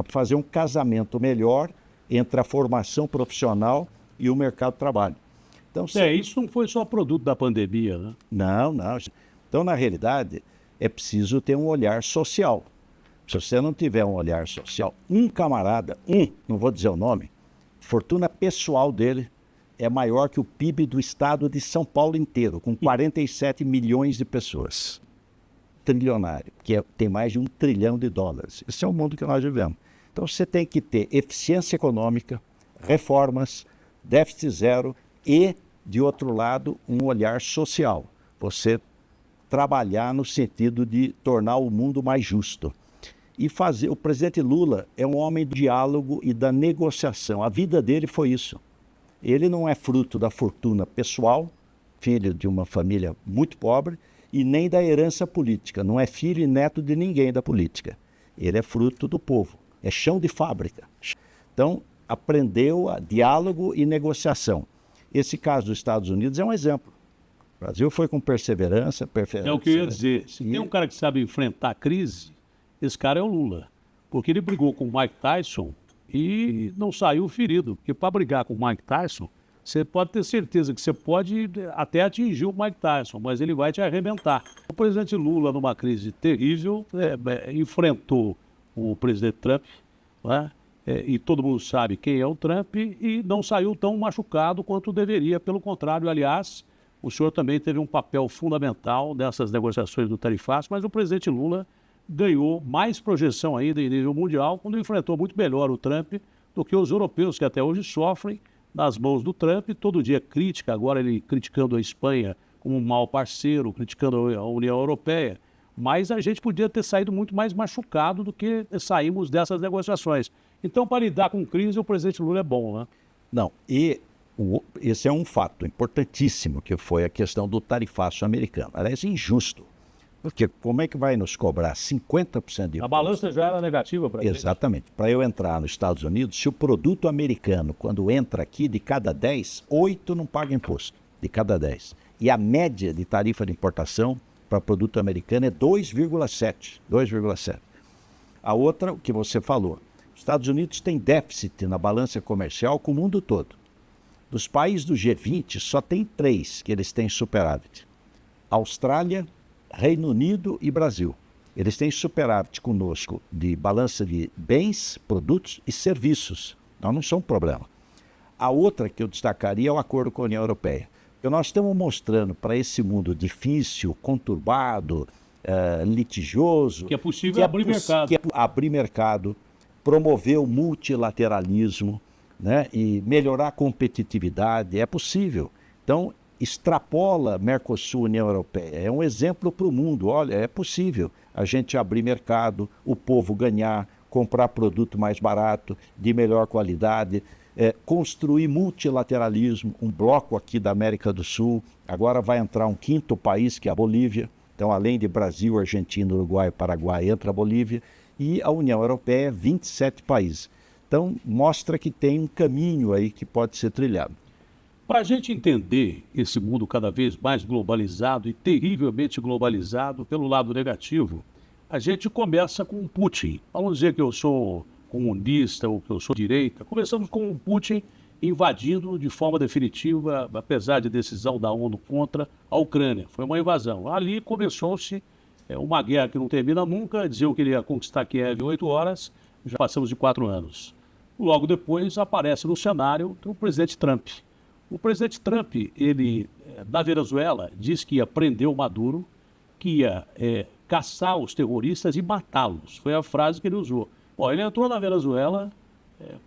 fazer um casamento melhor entre a formação profissional e o mercado de trabalho. Então, isso não foi só produto da pandemia, né? Não. Então, na realidade, é preciso ter um olhar social. Se você não tiver um olhar social, um camarada, não vou dizer o nome, fortuna pessoal dele é maior que o PIB do estado de São Paulo inteiro, com 47 milhões de pessoas. Trilionário, que tem mais de $1 trilhão. Esse é o mundo que nós vivemos. Então você tem que ter eficiência econômica, reformas, déficit zero e, de outro lado, um olhar social. Você trabalhar no sentido de tornar o mundo mais justo. E o presidente Lula é um homem do diálogo e da negociação. A vida dele foi isso. Ele não é fruto da fortuna pessoal, filho de uma família muito pobre, e nem da herança política. Não é filho e neto de ninguém da política. Ele é fruto do povo. É chão de fábrica. Então, aprendeu a diálogo e negociação. Esse caso dos Estados Unidos é um exemplo. O Brasil foi com perseverança. É o que eu ia dizer. Se tem um cara que sabe enfrentar a crise, esse cara é o Lula. Porque ele brigou com o Mike Tyson e não saiu ferido. Porque para brigar com o Mike Tyson, você pode ter certeza que você pode até atingir o Mike Tyson, mas ele vai te arrebentar. O presidente Lula, numa crise terrível, enfrentou o presidente Trump, né? E todo mundo sabe quem é o Trump, e não saiu tão machucado quanto deveria. Pelo contrário, aliás, o senhor também teve um papel fundamental nessas negociações do tarifaço, mas o presidente Lula ganhou mais projeção ainda em nível mundial quando enfrentou muito melhor o Trump do que os europeus, que até hoje sofrem nas mãos do Trump. Todo dia crítica, agora ele criticando a Espanha como um mau parceiro, criticando a União Europeia. Mas a gente podia ter saído muito mais machucado do que saímos dessas negociações. Então, para lidar com crise, o presidente Lula é bom, né? Não, esse é um fato importantíssimo, que foi a questão do tarifaço americano. Aliás, injusto. Porque como é que vai nos cobrar 50% de imposto? A balança já era negativa para a gente. Exatamente. Para eu entrar nos Estados Unidos, se o produto americano, quando entra aqui, de cada 10, 8 não paga imposto. De cada 10. E a média de tarifa de importação para produto americano é 2,7. 2,7. A outra, o que você falou, os Estados Unidos têm déficit na balança comercial com o mundo todo. Dos países do G20, só tem 3 que eles têm superávit. Austrália, Reino Unido e Brasil. Eles têm superávit conosco de balança de bens, produtos e serviços. Nós não somos problema. A outra que eu destacaria é o acordo com a União Europeia. Porque nós estamos mostrando para esse mundo difícil, conturbado, litigioso... Que é possível abrir mercado. Que é abrir mercado, promover o multilateralismo, né, e melhorar a competitividade. É possível. Então, extrapola Mercosul, União Europeia. É um exemplo para o mundo. Olha, é possível a gente abrir mercado, o povo ganhar, comprar produto mais barato, de melhor qualidade, construir multilateralismo, um bloco aqui da América do Sul. Agora vai entrar um 5º país, que é a Bolívia. Então, além de Brasil, Argentina, Uruguai e Paraguai, entra a Bolívia. E a União Europeia, 27 países. Então, mostra que tem um caminho aí que pode ser trilhado. Para a gente entender esse mundo cada vez mais globalizado e terrivelmente globalizado pelo lado negativo, a gente começa com o Putin. Vamos dizer que eu sou comunista ou que eu sou direita. Começamos com o Putin invadindo de forma definitiva, apesar de decisão da ONU contra a Ucrânia. Foi uma invasão. Ali começou-se uma guerra que não termina nunca. Diziam que ele ia conquistar Kiev em 8 horas, já passamos de 4 anos. Logo depois aparece no cenário o presidente Trump. O presidente Trump, ele, da Venezuela, disse que ia prender o Maduro, que ia caçar os terroristas e matá-los. Foi a frase que ele usou. Bom, ele entrou na Venezuela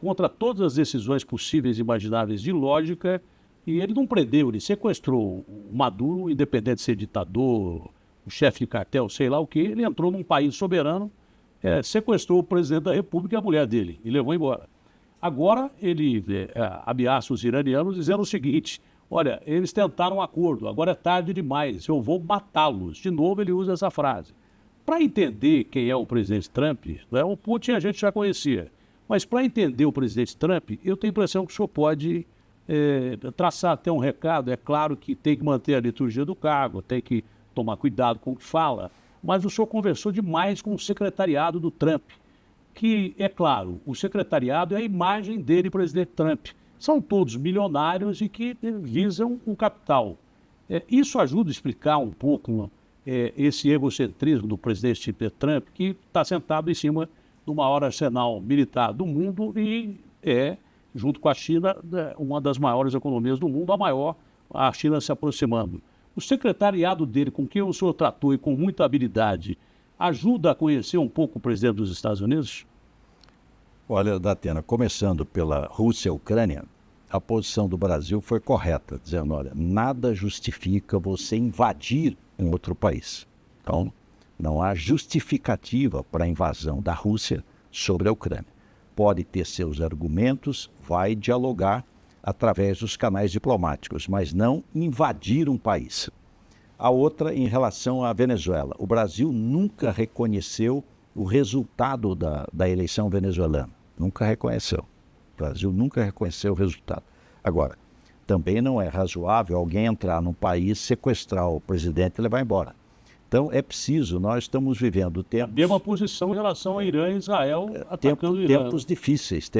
contra todas as decisões possíveis e imagináveis de lógica, e ele não prendeu, ele sequestrou o Maduro, independente de ser ditador, o chefe de cartel, sei lá o quê. Ele entrou num país soberano, sequestrou o presidente da República e a mulher dele e levou embora. Agora ele ameaça os iranianos dizendo o seguinte: olha, eles tentaram um acordo, agora é tarde demais, eu vou matá-los. De novo ele usa essa frase. Para entender quem é o presidente Trump, né, o Putin a gente já conhecia, mas para entender o presidente Trump, eu tenho a impressão que o senhor pode traçar até um recado. É claro que tem que manter a liturgia do cargo, tem que tomar cuidado com o que fala, mas o senhor conversou demais com o secretariado do Trump, que, é claro, o secretariado é a imagem dele, presidente Trump. São todos milionários e que visam o capital. Isso ajuda a explicar um pouco esse egocentrismo do presidente Trump, que está sentado em cima do maior arsenal militar do mundo e junto com a China, uma das maiores economias do mundo, a maior, a China se aproximando. O secretariado dele, com quem o senhor tratou e com muita habilidade, ajuda a conhecer um pouco o presidente dos Estados Unidos? Olha, Datena, começando pela Rússia e Ucrânia, a posição do Brasil foi correta, dizendo, olha, nada justifica você invadir um outro país. Então, não há justificativa para a invasão da Rússia sobre a Ucrânia. Pode ter seus argumentos, vai dialogar através dos canais diplomáticos, mas não invadir um país. A outra em relação à Venezuela. O Brasil nunca reconheceu o resultado da eleição venezuelana. Nunca reconheceu. O Brasil nunca reconheceu o resultado. Agora, também não é razoável alguém entrar num país, sequestrar o presidente e levar embora. Então, é preciso, nós estamos vivendo tempos... Mesma posição em relação a Irã e Israel atacando o Irã. Tempos difíceis.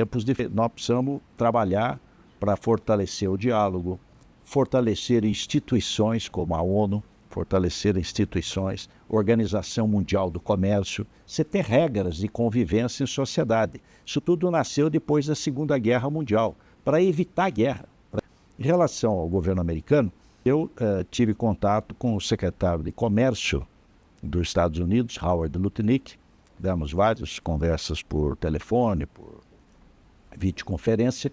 Nós precisamos trabalhar para fortalecer o diálogo, fortalecer instituições como a ONU, fortalecer instituições, Organização Mundial do Comércio, você ter regras de convivência em sociedade. Isso tudo nasceu depois da Segunda Guerra Mundial, para evitar guerra. Em relação ao governo americano, eu tive contato com o secretário de Comércio dos Estados Unidos, Howard Lutnick, demos várias conversas por telefone, por videoconferência,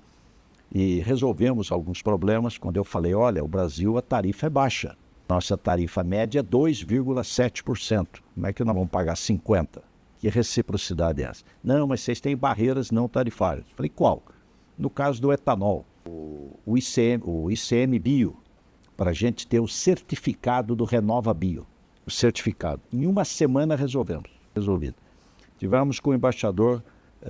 e resolvemos alguns problemas quando eu falei, olha, o Brasil a tarifa é baixa. Nossa tarifa média é 2,7%. Como é que nós vamos pagar 50%? Que reciprocidade é essa? Não, mas vocês têm barreiras não tarifárias. Falei, qual? No caso do etanol, o ICMBio, para a gente ter o certificado do Renova Bio. O certificado. Em uma semana resolvido. Tivemos com o embaixador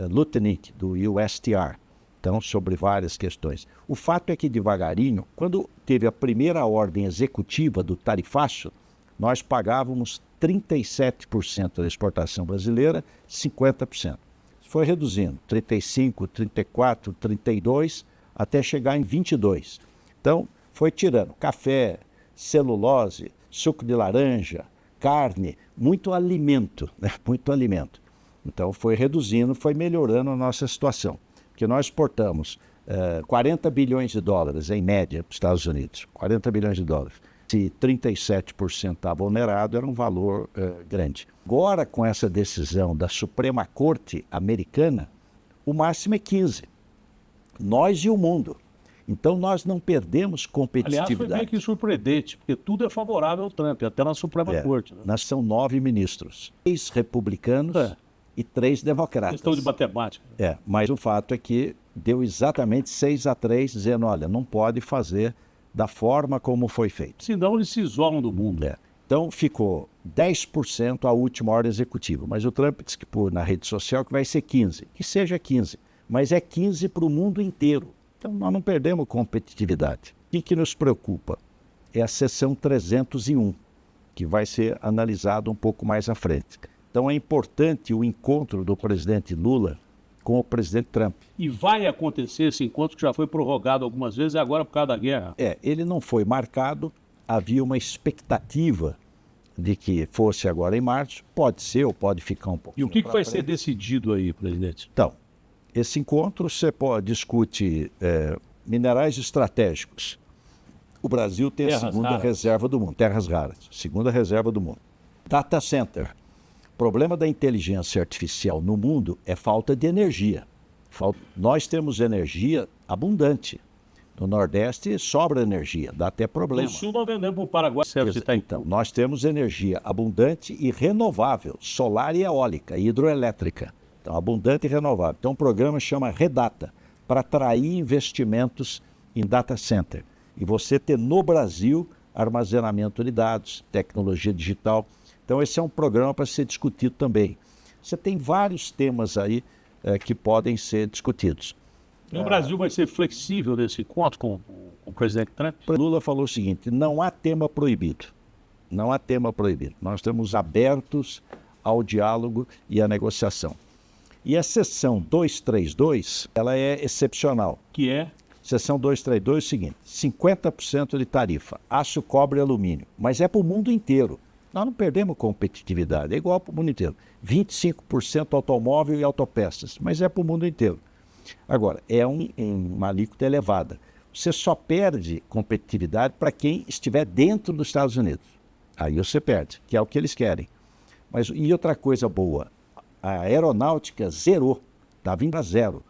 Lutnick, do USTR. Então, sobre várias questões. O fato é que, devagarinho, quando teve a primeira ordem executiva do tarifaço, nós pagávamos 37% da exportação brasileira, 50%. Foi reduzindo, 35%, 34%, 32%, até chegar em 22%. Então, foi tirando café, celulose, suco de laranja, carne, muito alimento, né? Muito alimento. Então, foi reduzindo, foi melhorando a nossa situação. Porque nós exportamos 40 bilhões de dólares, em média, para os Estados Unidos. 40 bilhões de dólares. Se 37% estava onerado, era um valor grande. Agora, com essa decisão da Suprema Corte americana, o máximo é 15%. Nós e o mundo. Então, nós não perdemos competitividade. Aliás, foi meio que surpreendente, porque tudo é favorável ao Trump, até na Suprema Corte. Né? Nós são 9 ministros, 6 republicanos e 3 democratas. Questão de matemática. Mas o fato é que deu exatamente 6-3, dizendo, olha, não pode fazer da forma como foi feito. Senão eles se isolam do mundo. Então ficou 10% a última ordem executiva, mas o Trump disse que na rede social que vai ser 15%, que seja 15%, mas é 15% para o mundo inteiro. Então nós não perdemos competitividade. O que nos preocupa é a seção 301, que vai ser analisado um pouco mais à frente. Então é importante o encontro do presidente Lula com o presidente Trump. E vai acontecer esse encontro que já foi prorrogado algumas vezes e agora por causa da guerra? Ele não foi marcado, havia uma expectativa de que fosse agora em março, pode ser ou pode ficar um pouquinho. E o que vai ser decidido aí, presidente? Então, esse encontro você discute minerais estratégicos. O Brasil tem a segunda reserva do mundo, terras raras, segunda reserva do mundo. Data center. O problema da inteligência artificial no mundo é falta de energia. Nós temos energia abundante. No Nordeste sobra energia, dá até problema. No Sul nós vendemos para o Paraguai. Então, nós temos energia abundante e renovável, solar e eólica, e hidroelétrica. Então, abundante e renovável. Então, o programa chama Redata, para atrair investimentos em data center. E você ter no Brasil armazenamento de dados, tecnologia digital. Então, esse é um programa para ser discutido também. Você tem vários temas aí que podem ser discutidos. E o Brasil vai ser flexível nesse encontro com o presidente Trump? O Lula falou o seguinte, não há tema proibido. Não há tema proibido. Nós estamos abertos ao diálogo e à negociação. E a seção 232, ela é excepcional. Que é? Seção 232 é o seguinte, 50% de tarifa, aço, cobre e alumínio. Mas é para o mundo inteiro. Nós não perdemos competitividade, é igual para o mundo inteiro. 25% automóvel e autopeças, mas é para o mundo inteiro. Agora, é uma alíquota elevada. Você só perde competitividade para quem estiver dentro dos Estados Unidos. Aí você perde, que é o que eles querem. Mas, e outra coisa boa, a aeronáutica zerou, está vindo a zero.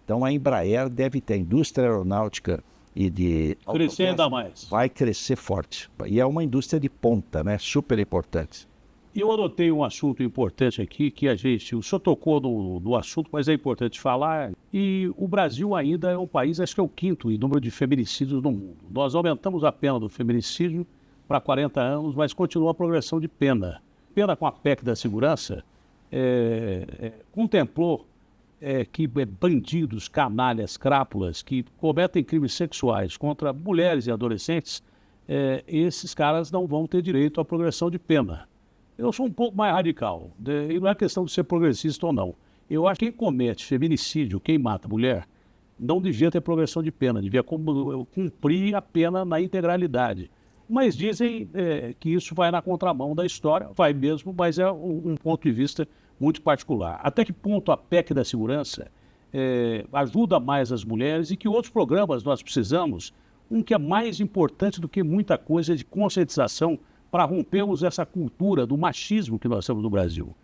Então a Embraer deve ter, a indústria aeronáutica e de... Crescer ainda mais. Vai crescer forte. E é uma indústria de ponta, né? Super importante. Eu anotei um assunto importante aqui, que o senhor tocou no assunto, mas é importante falar. E o Brasil ainda é um país, acho que é o 5º em número de feminicídios no mundo. Nós aumentamos a pena do feminicídio, para 40 anos, mas continua a progressão de pena. Pena com a PEC da segurança contemplou que bandidos, canalhas, crápulas que cometem crimes sexuais contra mulheres e adolescentes, esses caras não vão ter direito à progressão de pena. Eu sou um pouco mais radical, e não é questão de ser progressista ou não. Eu acho que quem comete feminicídio, quem mata mulher, não devia ter progressão de pena, devia cumprir a pena na integralidade. Mas dizem que isso vai na contramão da história, vai mesmo, mas é um ponto de vista muito particular. Até que ponto a PEC da segurança ajuda mais as mulheres e que outros programas nós precisamos, um que é mais importante do que muita coisa de conscientização para rompermos essa cultura do machismo que nós temos no Brasil.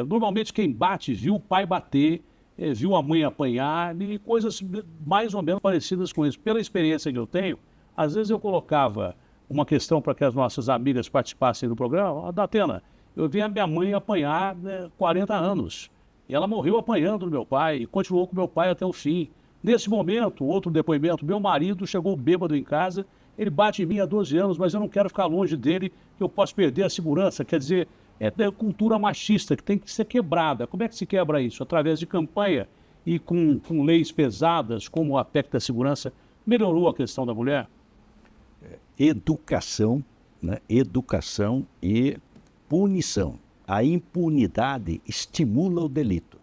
Normalmente quem bate viu o pai bater, viu a mãe apanhar e coisas mais ou menos parecidas com isso. Pela experiência que eu tenho, às vezes eu colocava uma questão para que as nossas amigas participassem do programa. Datena, eu vi a minha mãe apanhar 40 anos. E ela morreu apanhando do meu pai e continuou com meu pai até o fim. Nesse momento, outro depoimento, meu marido chegou bêbado em casa, ele bate em mim há 12 anos, mas eu não quero ficar longe dele, que eu posso perder a segurança. Quer dizer, é cultura machista que tem que ser quebrada. Como é que se quebra isso? Através de campanha e com leis pesadas, como a PEC da segurança, melhorou a questão da mulher? Educação, né? Educação e punição. A impunidade estimula o delito.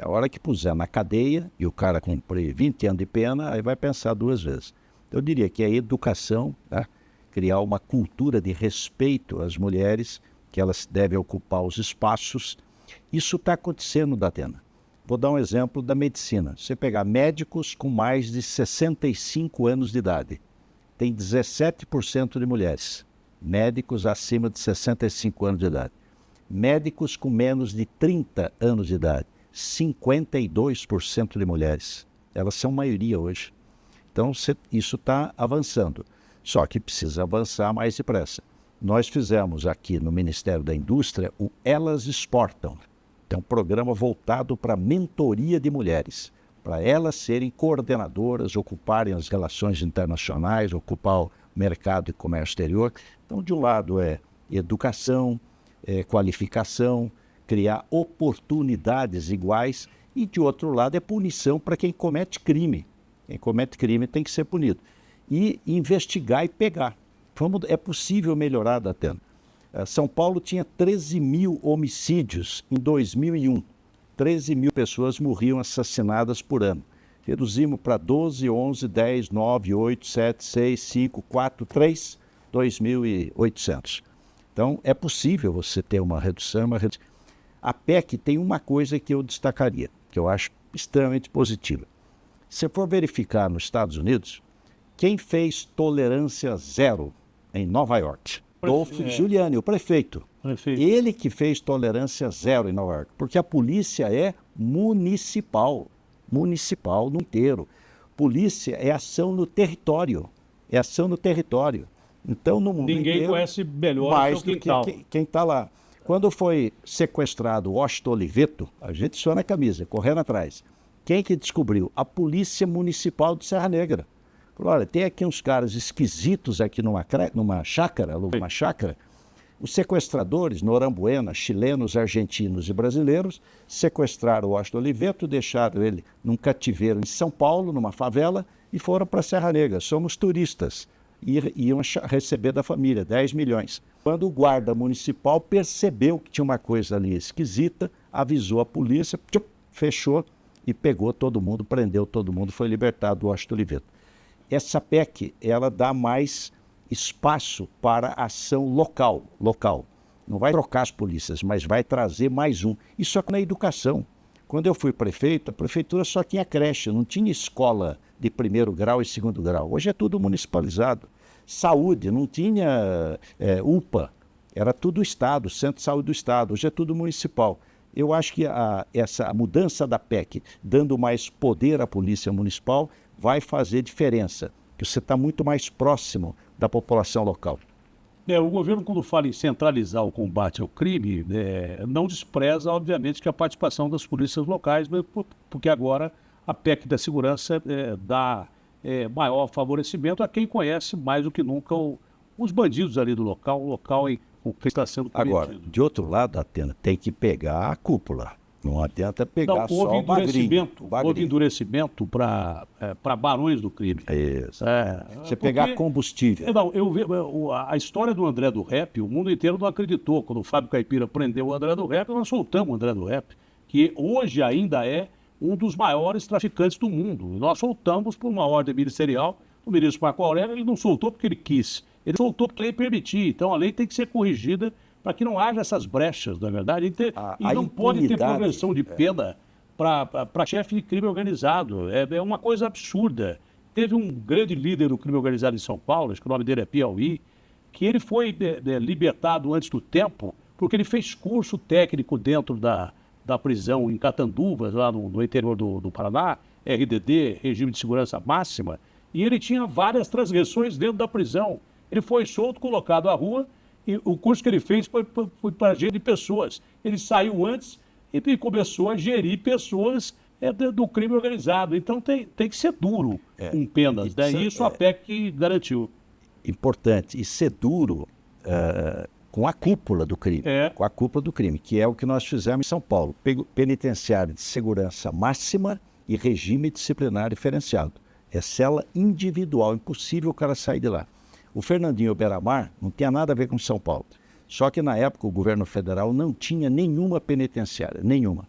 A hora que puser na cadeia e o cara cumprir 20 anos de pena, aí vai pensar duas vezes. Eu diria que a educação, né? Criar uma cultura de respeito às mulheres, que elas devem ocupar os espaços. Isso está acontecendo, Datena. Vou dar um exemplo da medicina. Você pegar médicos com mais de 65 anos de idade, tem 17% de mulheres. Médicos acima de 65 anos de idade. Médicos com menos de 30 anos de idade, 52% de mulheres. Elas são maioria hoje. Então, isso está avançando. Só que precisa avançar mais depressa. Nós fizemos aqui no Ministério da Indústria o Elas Exportam. É um programa voltado para a mentoria de mulheres, para elas serem coordenadoras, ocuparem as relações internacionais, ocupar o mercado de comércio exterior. Então, de um lado é educação, qualificação, criar oportunidades iguais, e de outro lado é punição para quem comete crime. Quem comete crime tem que ser punido. E investigar e pegar. É possível melhorar, Datena. São Paulo tinha 13 mil homicídios em 2001. 13 mil pessoas morriam assassinadas por ano. Reduzimos para 12, 11, 10, 9, 8, 7, 6, 5, 4, 3, 2.800. Então, é possível você ter uma redução. A PEC tem uma coisa que eu destacaria, que eu acho extremamente positiva. Se for verificar nos Estados Unidos, quem fez tolerância zero em Nova York? Dolph Giuliani, o prefeito. Ele que fez tolerância zero em Nova York, porque a polícia é municipal no inteiro. Polícia é ação no território, Então, no mundo ninguém inteiro, conhece melhor mais do que quem está lá. Quando foi sequestrado o Washington Oliveto, a gente só na camisa, correndo atrás. Quem que descobriu? A Polícia Municipal de Serra Negra. Falou, olha, tem aqui uns caras esquisitos aqui numa chácara. Os sequestradores, Norambuena, chilenos, argentinos e brasileiros, sequestraram o Washington Oliveto, deixaram ele num cativeiro em São Paulo, numa favela, e foram para Serra Negra. Somos turistas. Iam receber da família 10 milhões. Quando o guarda municipal percebeu que tinha uma coisa ali esquisita, avisou a polícia, fechou e pegou todo mundo, prendeu todo mundo, foi libertado o Washington Oliveto. Essa PEC, ela dá mais espaço para ação local. Não vai trocar as polícias, mas vai trazer mais um. Isso aqui na educação. Quando eu fui prefeito, a prefeitura só tinha creche, não tinha escola de primeiro grau e segundo grau. Hoje é tudo municipalizado. Saúde, não tinha UPA, era tudo Estado, Centro de Saúde do Estado. Hoje é tudo municipal. Eu acho que essa mudança da PEC, dando mais poder à Polícia Municipal, vai fazer diferença, que você está muito mais próximo da população local. O governo, quando fala em centralizar o combate ao crime, não despreza, obviamente, que a participação das polícias locais, porque agora a PEC da segurança dá maior favorecimento a quem conhece mais do que nunca o os bandidos ali do local, o local em o que está sendo cometido. Agora, de outro lado, Atena, tem que pegar a cúpula. Não adianta pegar Não, só o bagrinho. Houve endurecimento para barões do crime. Isso. Você pegar combustível. Não, a história do André do Rap, o mundo inteiro não acreditou. Quando o Fábio Caipira prendeu o André do Rap, nós soltamos o André do Rap, que hoje ainda é um dos maiores traficantes do mundo. E nós soltamos por uma ordem ministerial. O ministro Marco Aurélio, ele não soltou porque ele quis. Ele soltou porque a lei permitia. Então a lei tem que ser corrigida para que não haja essas brechas, na verdade. E não pode ter progressão de pena para chefe de crime organizado. É uma coisa absurda. Teve um grande líder do crime organizado em São Paulo, acho que o nome dele é Piauí, que ele foi libertado antes do tempo porque ele fez curso técnico dentro da prisão em Catanduvas, lá no interior do Paraná, RDD, Regime de Segurança Máxima, e ele tinha várias transgressões dentro da prisão. Ele foi solto, colocado à rua, e o curso que ele fez foi para gerir pessoas. Ele saiu antes e começou a gerir pessoas do crime organizado. Então tem que ser duro com penas. Isso a PEC garantiu. Importante. E ser duro com a cúpula do crime. Com a cúpula do crime, que é o que nós fizemos em São Paulo. Penitenciário de segurança máxima e regime disciplinar diferenciado. É cela individual, impossível o cara sair de lá. O Fernandinho Beiramar não tinha nada a ver com São Paulo. Só que na época o governo federal não tinha nenhuma penitenciária, nenhuma.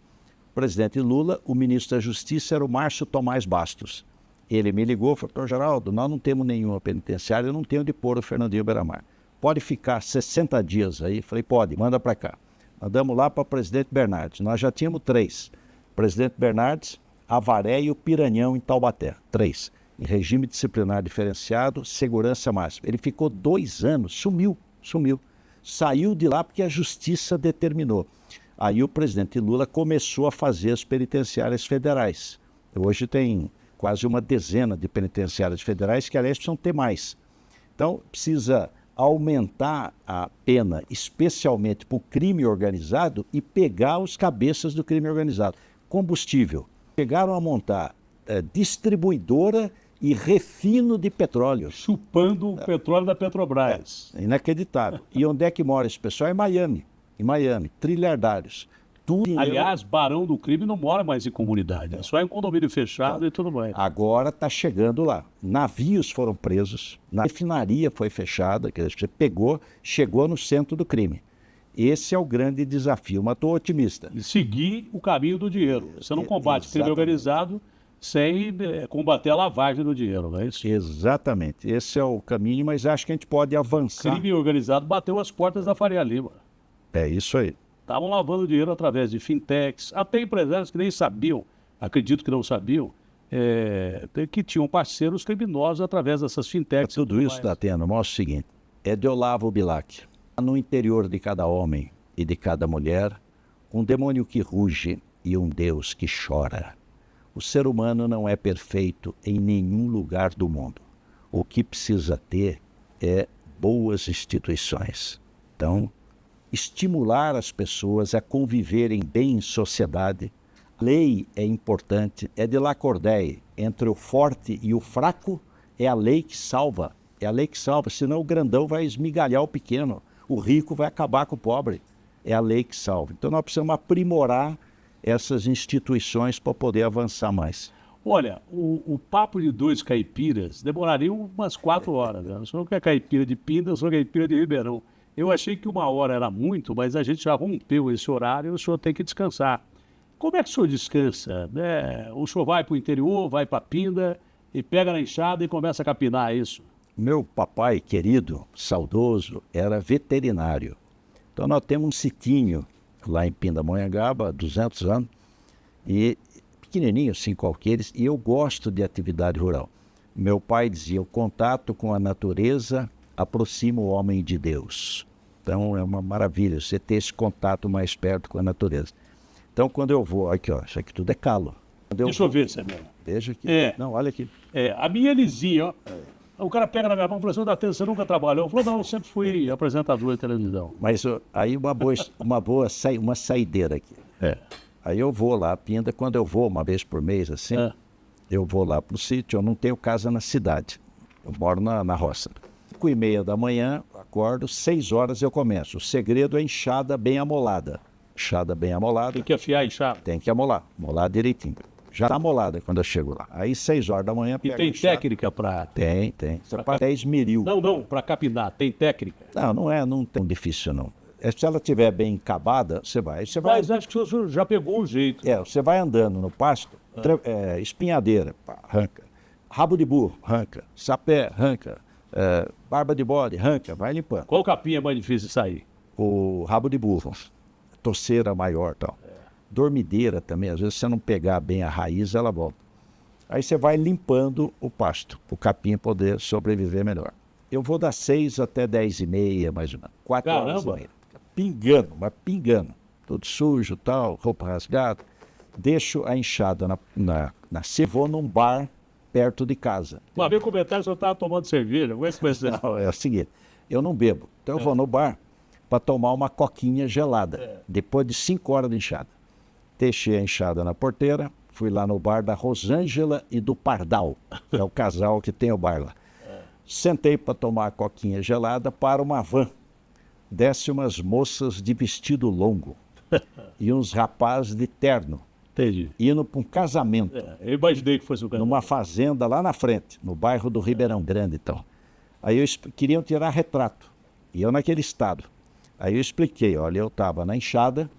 O presidente Lula, o ministro da Justiça era o Márcio Tomás Bastos. Ele me ligou e falou: doutor Geraldo, nós não temos nenhuma penitenciária, eu não tenho onde pôr o Fernandinho Beiramar. Pode ficar 60 dias aí? Falei, pode, manda para cá. Mandamos lá para o presidente Bernardes. Nós já tínhamos 3. Presidente Bernardes, Avaré e o Piranhão em Taubaté. 3. Em regime disciplinar diferenciado, segurança máxima. Ele ficou 2 anos, sumiu. Saiu de lá porque a justiça determinou. Aí o presidente Lula começou a fazer as penitenciárias federais. Hoje tem quase uma dezena de penitenciárias federais, que aliás precisam ter mais. Então precisa aumentar a pena, especialmente para o crime organizado, e pegar os cabeças do crime organizado. Combustível. Chegaram a montar distribuidora e refino de petróleo. Chupando o petróleo da Petrobras. Inacreditável. E onde é que mora esse pessoal? Em Miami, trilhardários. Aliás, barão do crime não mora mais em comunidade, é só em condomínio fechado e tudo mais. Agora está chegando lá. Navios foram presos, na refinaria foi fechada, que você pegou, chegou no centro do crime. Esse é o grande desafio, mas estou otimista. E seguir o caminho do dinheiro. Você não combate crime organizado sem combater a lavagem do dinheiro, não é isso? Exatamente. Esse é o caminho, mas acho que a gente pode avançar. Crime organizado bateu as portas da Faria Lima. É isso aí. Estavam lavando dinheiro através de fintechs, até empresários que nem sabiam, acredito que não sabiam, que tinham parceiros criminosos através dessas fintechs. Tudo isso, Datena, mostra o seguinte, é de Olavo Bilac. No interior de cada homem e de cada mulher, um demônio que ruge e um Deus que chora. O ser humano não é perfeito em nenhum lugar do mundo. O que precisa ter é boas instituições. Então, estimular as pessoas a conviverem bem em sociedade. Lei é importante, é de Lacordaire. Entre o forte e o fraco, é a lei que salva. É a lei que salva, senão o grandão vai esmigalhar o pequeno. O rico vai acabar com o pobre. É a lei que salva. Então nós precisamos aprimorar essas instituições para poder avançar mais. Olha, o papo de 2 caipiras demoraria umas 4 horas. Né? O senhor quer caipira de Pinda, o senhor quer caipira de Ribeirão. Eu achei que 1 hora era muito, mas a gente já rompeu esse horário e o senhor tem que descansar. Como é que o senhor descansa? O senhor vai para o interior, vai para Pinda e pega na enxada e começa a capinar, é isso? Meu papai querido, saudoso, era veterinário. Então nós temos um sitinho lá em Pindamonhangaba, há 200 anos, e pequenininho, assim, qualqueres, e eu gosto de atividade rural. Meu pai dizia, o contato com a natureza aproxima o homem de Deus. Então é uma maravilha você ter esse contato mais perto com a natureza. Então quando eu vou, aqui ó, isso aqui tudo é calo. Deixa eu ver, Samuel. Veja aqui. Não, olha aqui. A minha Elisinha, ó. O cara pega na minha mão e fala assim, Datena, você nunca trabalhou? Eu falo, não, eu sempre fui apresentador de televisão. Mas aí uma saideira aqui. Aí eu vou lá, Pinda, quando eu vou uma vez por mês, assim, eu vou lá pro sítio, eu não tenho casa na cidade. Eu moro na roça. 5h30 da manhã, acordo, 6 horas eu começo. O segredo é enxada bem amolada. Enxada bem amolada. Tem que afiar a enxada. Tem que amolar direitinho. Já está amolada quando eu chego lá. Aí 6 horas da manhã... E tem técnica para... Tem. Você faz 10 milil. Não, para capinar, tem técnica. Não tem difícil não. Se ela estiver bem acabada, você vai. Mas acho que o senhor já pegou o jeito. Você vai andando no pasto, espinhadeira, pá, arranca. Rabo de burro, arranca. Sapé, arranca. Barba de bode, arranca, vai limpando. Qual capim é mais difícil de sair? O rabo de burro, torceira maior e tal. Dormideira também, às vezes se você não pegar bem a raiz, ela volta. Aí você vai limpando o pasto, para o capim poder sobreviver melhor. Eu vou das 6 até 10h30, mais ou menos. 4 horas da manhã. Pingando. Tudo sujo, tal, roupa rasgada. Deixo a enxada vou num bar perto de casa. Uma vez comentário, o senhor estava tomando cerveja. Como é que vai ser? Não, é o seguinte, eu não bebo. Então eu vou no bar para tomar uma coquinha gelada, depois de 5 horas de enxada. Deixei a enxada na porteira, fui lá no bar da Rosângela e do Pardal, que é o casal que tem o bar lá. Sentei para tomar a coquinha gelada para uma van. Desce umas moças de vestido longo e uns rapazes de terno. Entendi. Indo para um casamento. Eu imaginei que fosse o casamento. Numa fazenda lá na frente, no bairro do Ribeirão Grande, então. Aí queriam tirar retrato. E eu naquele estado. Aí eu expliquei, olha, eu estava na enxada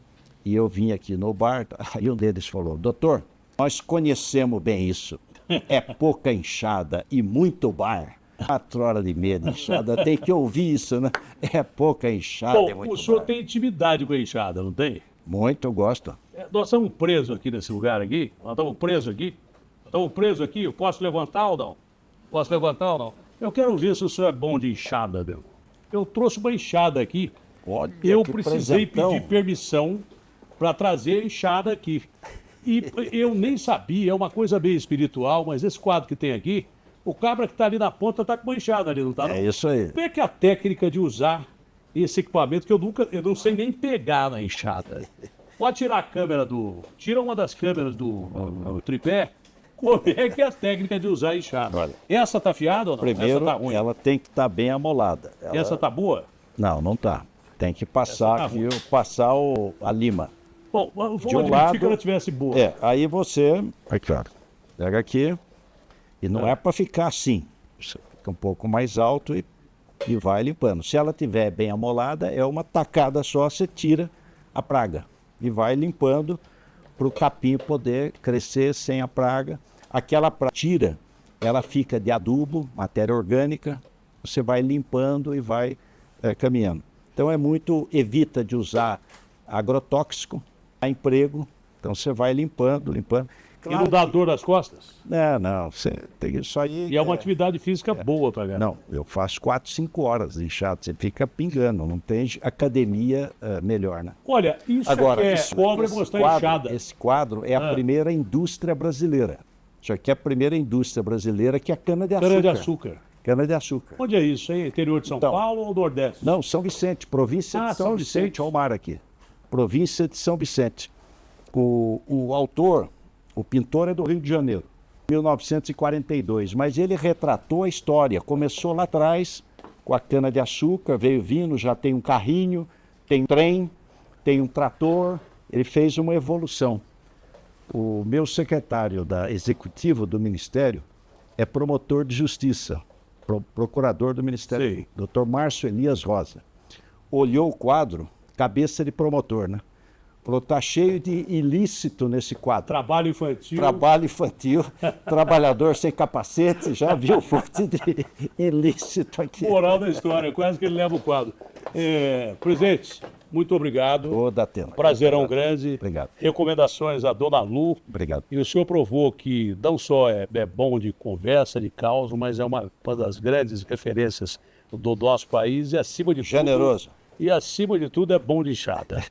e eu vim aqui no bar. Aí um deles falou, doutor, nós conhecemos bem isso. É pouca enxada e muito bar. 4 horas e meia de enxada, tem que ouvir isso, né? É pouca enxada. Bom, o senhor tem intimidade com a enxada, não tem? Muito, eu gosto. Nós estamos presos aqui nesse lugar aqui. Nós estamos presos aqui. Eu posso levantar ou não? Eu quero ver se o senhor é bom de enxada, meu. Eu trouxe uma enxada aqui. Olha, eu que precisei presentão. pedir permissão para trazer a enxada aqui. E eu nem sabia, é uma coisa bem espiritual, mas esse quadro que tem aqui, o cabra que está ali na ponta está com uma enxada ali, não está? É isso aí. Como é que é a técnica de usar esse equipamento que eu não sei nem pegar na enxada? Pode tirar a câmera tira uma das câmeras do tripé. Como é que é a técnica de usar a enxada? Olha, essa tá afiada ou não? Primeiro, essa tá ruim. ela tem que estar bem amolada. Essa tá boa? Não tá. Tem que passar aqui, a lima. Bom, vamos De um admitir lado, que ela tivesse boa. Aí você, claro, pega aqui, e não é para ficar assim. Você fica um pouco mais alto e vai limpando. Se ela estiver bem amolada, é uma tacada só, você tira a praga e vai limpando para o capim poder crescer sem a praga. Aquela praga tira, ela fica de adubo, matéria orgânica, você vai limpando e vai caminhando. Então evita de usar agrotóxico, dá emprego, então você vai limpando. Claro, e não dá dor nas costas? Não, você tem isso aí. E é uma atividade física boa para ganhar. Não, eu faço 4, 5 horas de enxada, você fica pingando, não tem academia melhor, né? Olha, isso agora, cobra mostrar enxada. Esse quadro é a primeira indústria brasileira. Isso aqui é a primeira indústria brasileira, que é a cana-de-açúcar. Cana-de-açúcar. Onde é isso, hein? Interior de São Paulo ou Nordeste? Não, São Vicente, província de São Vicente. Olha o mar aqui. Província de São Vicente. O autor, o pintor é do Rio de Janeiro, 1942, mas ele retratou a história. Começou lá atrás com a cana-de-açúcar, veio vindo, já tem um carrinho, tem um trem, tem um trator, ele fez uma evolução. O meu secretário executivo do Ministério é promotor de justiça, procurador do Ministério, Dr. Márcio Elias Rosa. Olhou o quadro, cabeça de promotor, né? Falou, tá cheio de ilícito nesse quadro. Trabalho infantil, trabalhador sem capacete, já viu um monte de ilícito aqui. Moral da história, quase que ele leva o quadro. Presidente, muito obrigado. Ô, Datena. Prazerão grande. Obrigado. Recomendações à dona Lu. Obrigado. E o senhor provou que não só é bom de conversa, de causa, mas é uma das grandes referências do nosso país e acima de generoso. Tudo. E acima de tudo é bom de enxada.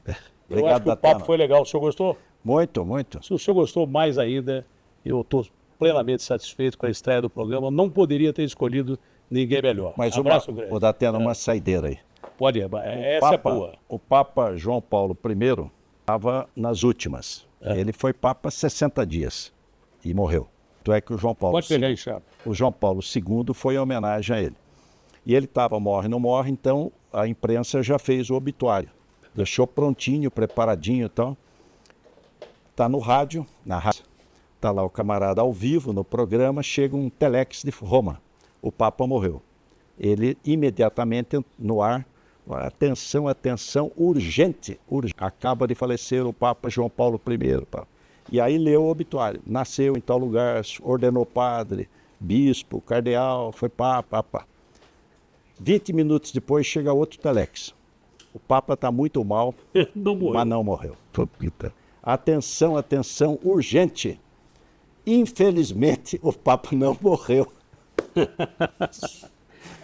Obrigado, eu acho que o papo foi legal. O senhor gostou? Muito, muito. Se o senhor gostou mais ainda, eu estou plenamente satisfeito com a estreia do programa. Não poderia ter escolhido ninguém melhor. Mas abraço grande. Vou dar até uma saideira aí. Pode ir, essa é boa. O Papa João Paulo I estava nas últimas. Ele foi Papa 60 dias e morreu. Então é que o João Paulo Pode pegar aí, Chapa. O João Paulo II foi em homenagem a ele. E ele estava morre, não morre, então a imprensa já fez o obituário. Deixou prontinho, preparadinho e tal. Está no rádio, na rádio. Está lá o camarada ao vivo no programa, chega um telex de Roma. O Papa morreu. Ele imediatamente no ar, atenção, atenção, urgente, urgente. Acaba de falecer o Papa João Paulo I. E aí leu o obituário. Nasceu em tal lugar, ordenou padre, bispo, cardeal, foi Papa. 20 minutos depois chega outro telex. O Papa está muito mal, mas não morreu. Atenção, atenção, urgente. Infelizmente, o Papa não morreu.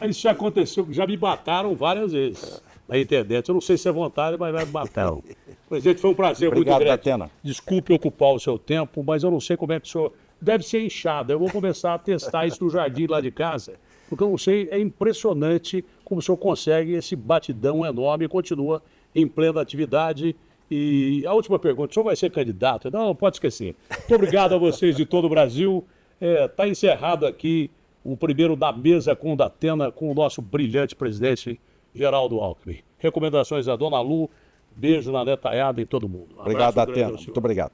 Isso já aconteceu, já me mataram várias vezes na internet. Eu não sei se é vontade, mas me mataram. Presidente, foi um prazer Obrigado, muito grande. Datena. Desculpe ocupar o seu tempo, mas eu não sei como é que o senhor... Deve ser inchado. Eu vou começar a testar isso no jardim lá de casa, porque eu não sei, é impressionante como o senhor consegue esse batidão enorme e continua em plena atividade. E a última pergunta, o senhor vai ser candidato? Não, pode esquecer. Muito obrigado a vocês de todo o Brasil. Está encerrado aqui o primeiro da mesa com o Datena, com o nosso brilhante presidente Geraldo Alckmin. Recomendações da Dona Lu, beijo na netanhada e todo mundo. Obrigado, Abraço grande Datena. ao senhor. Muito obrigado.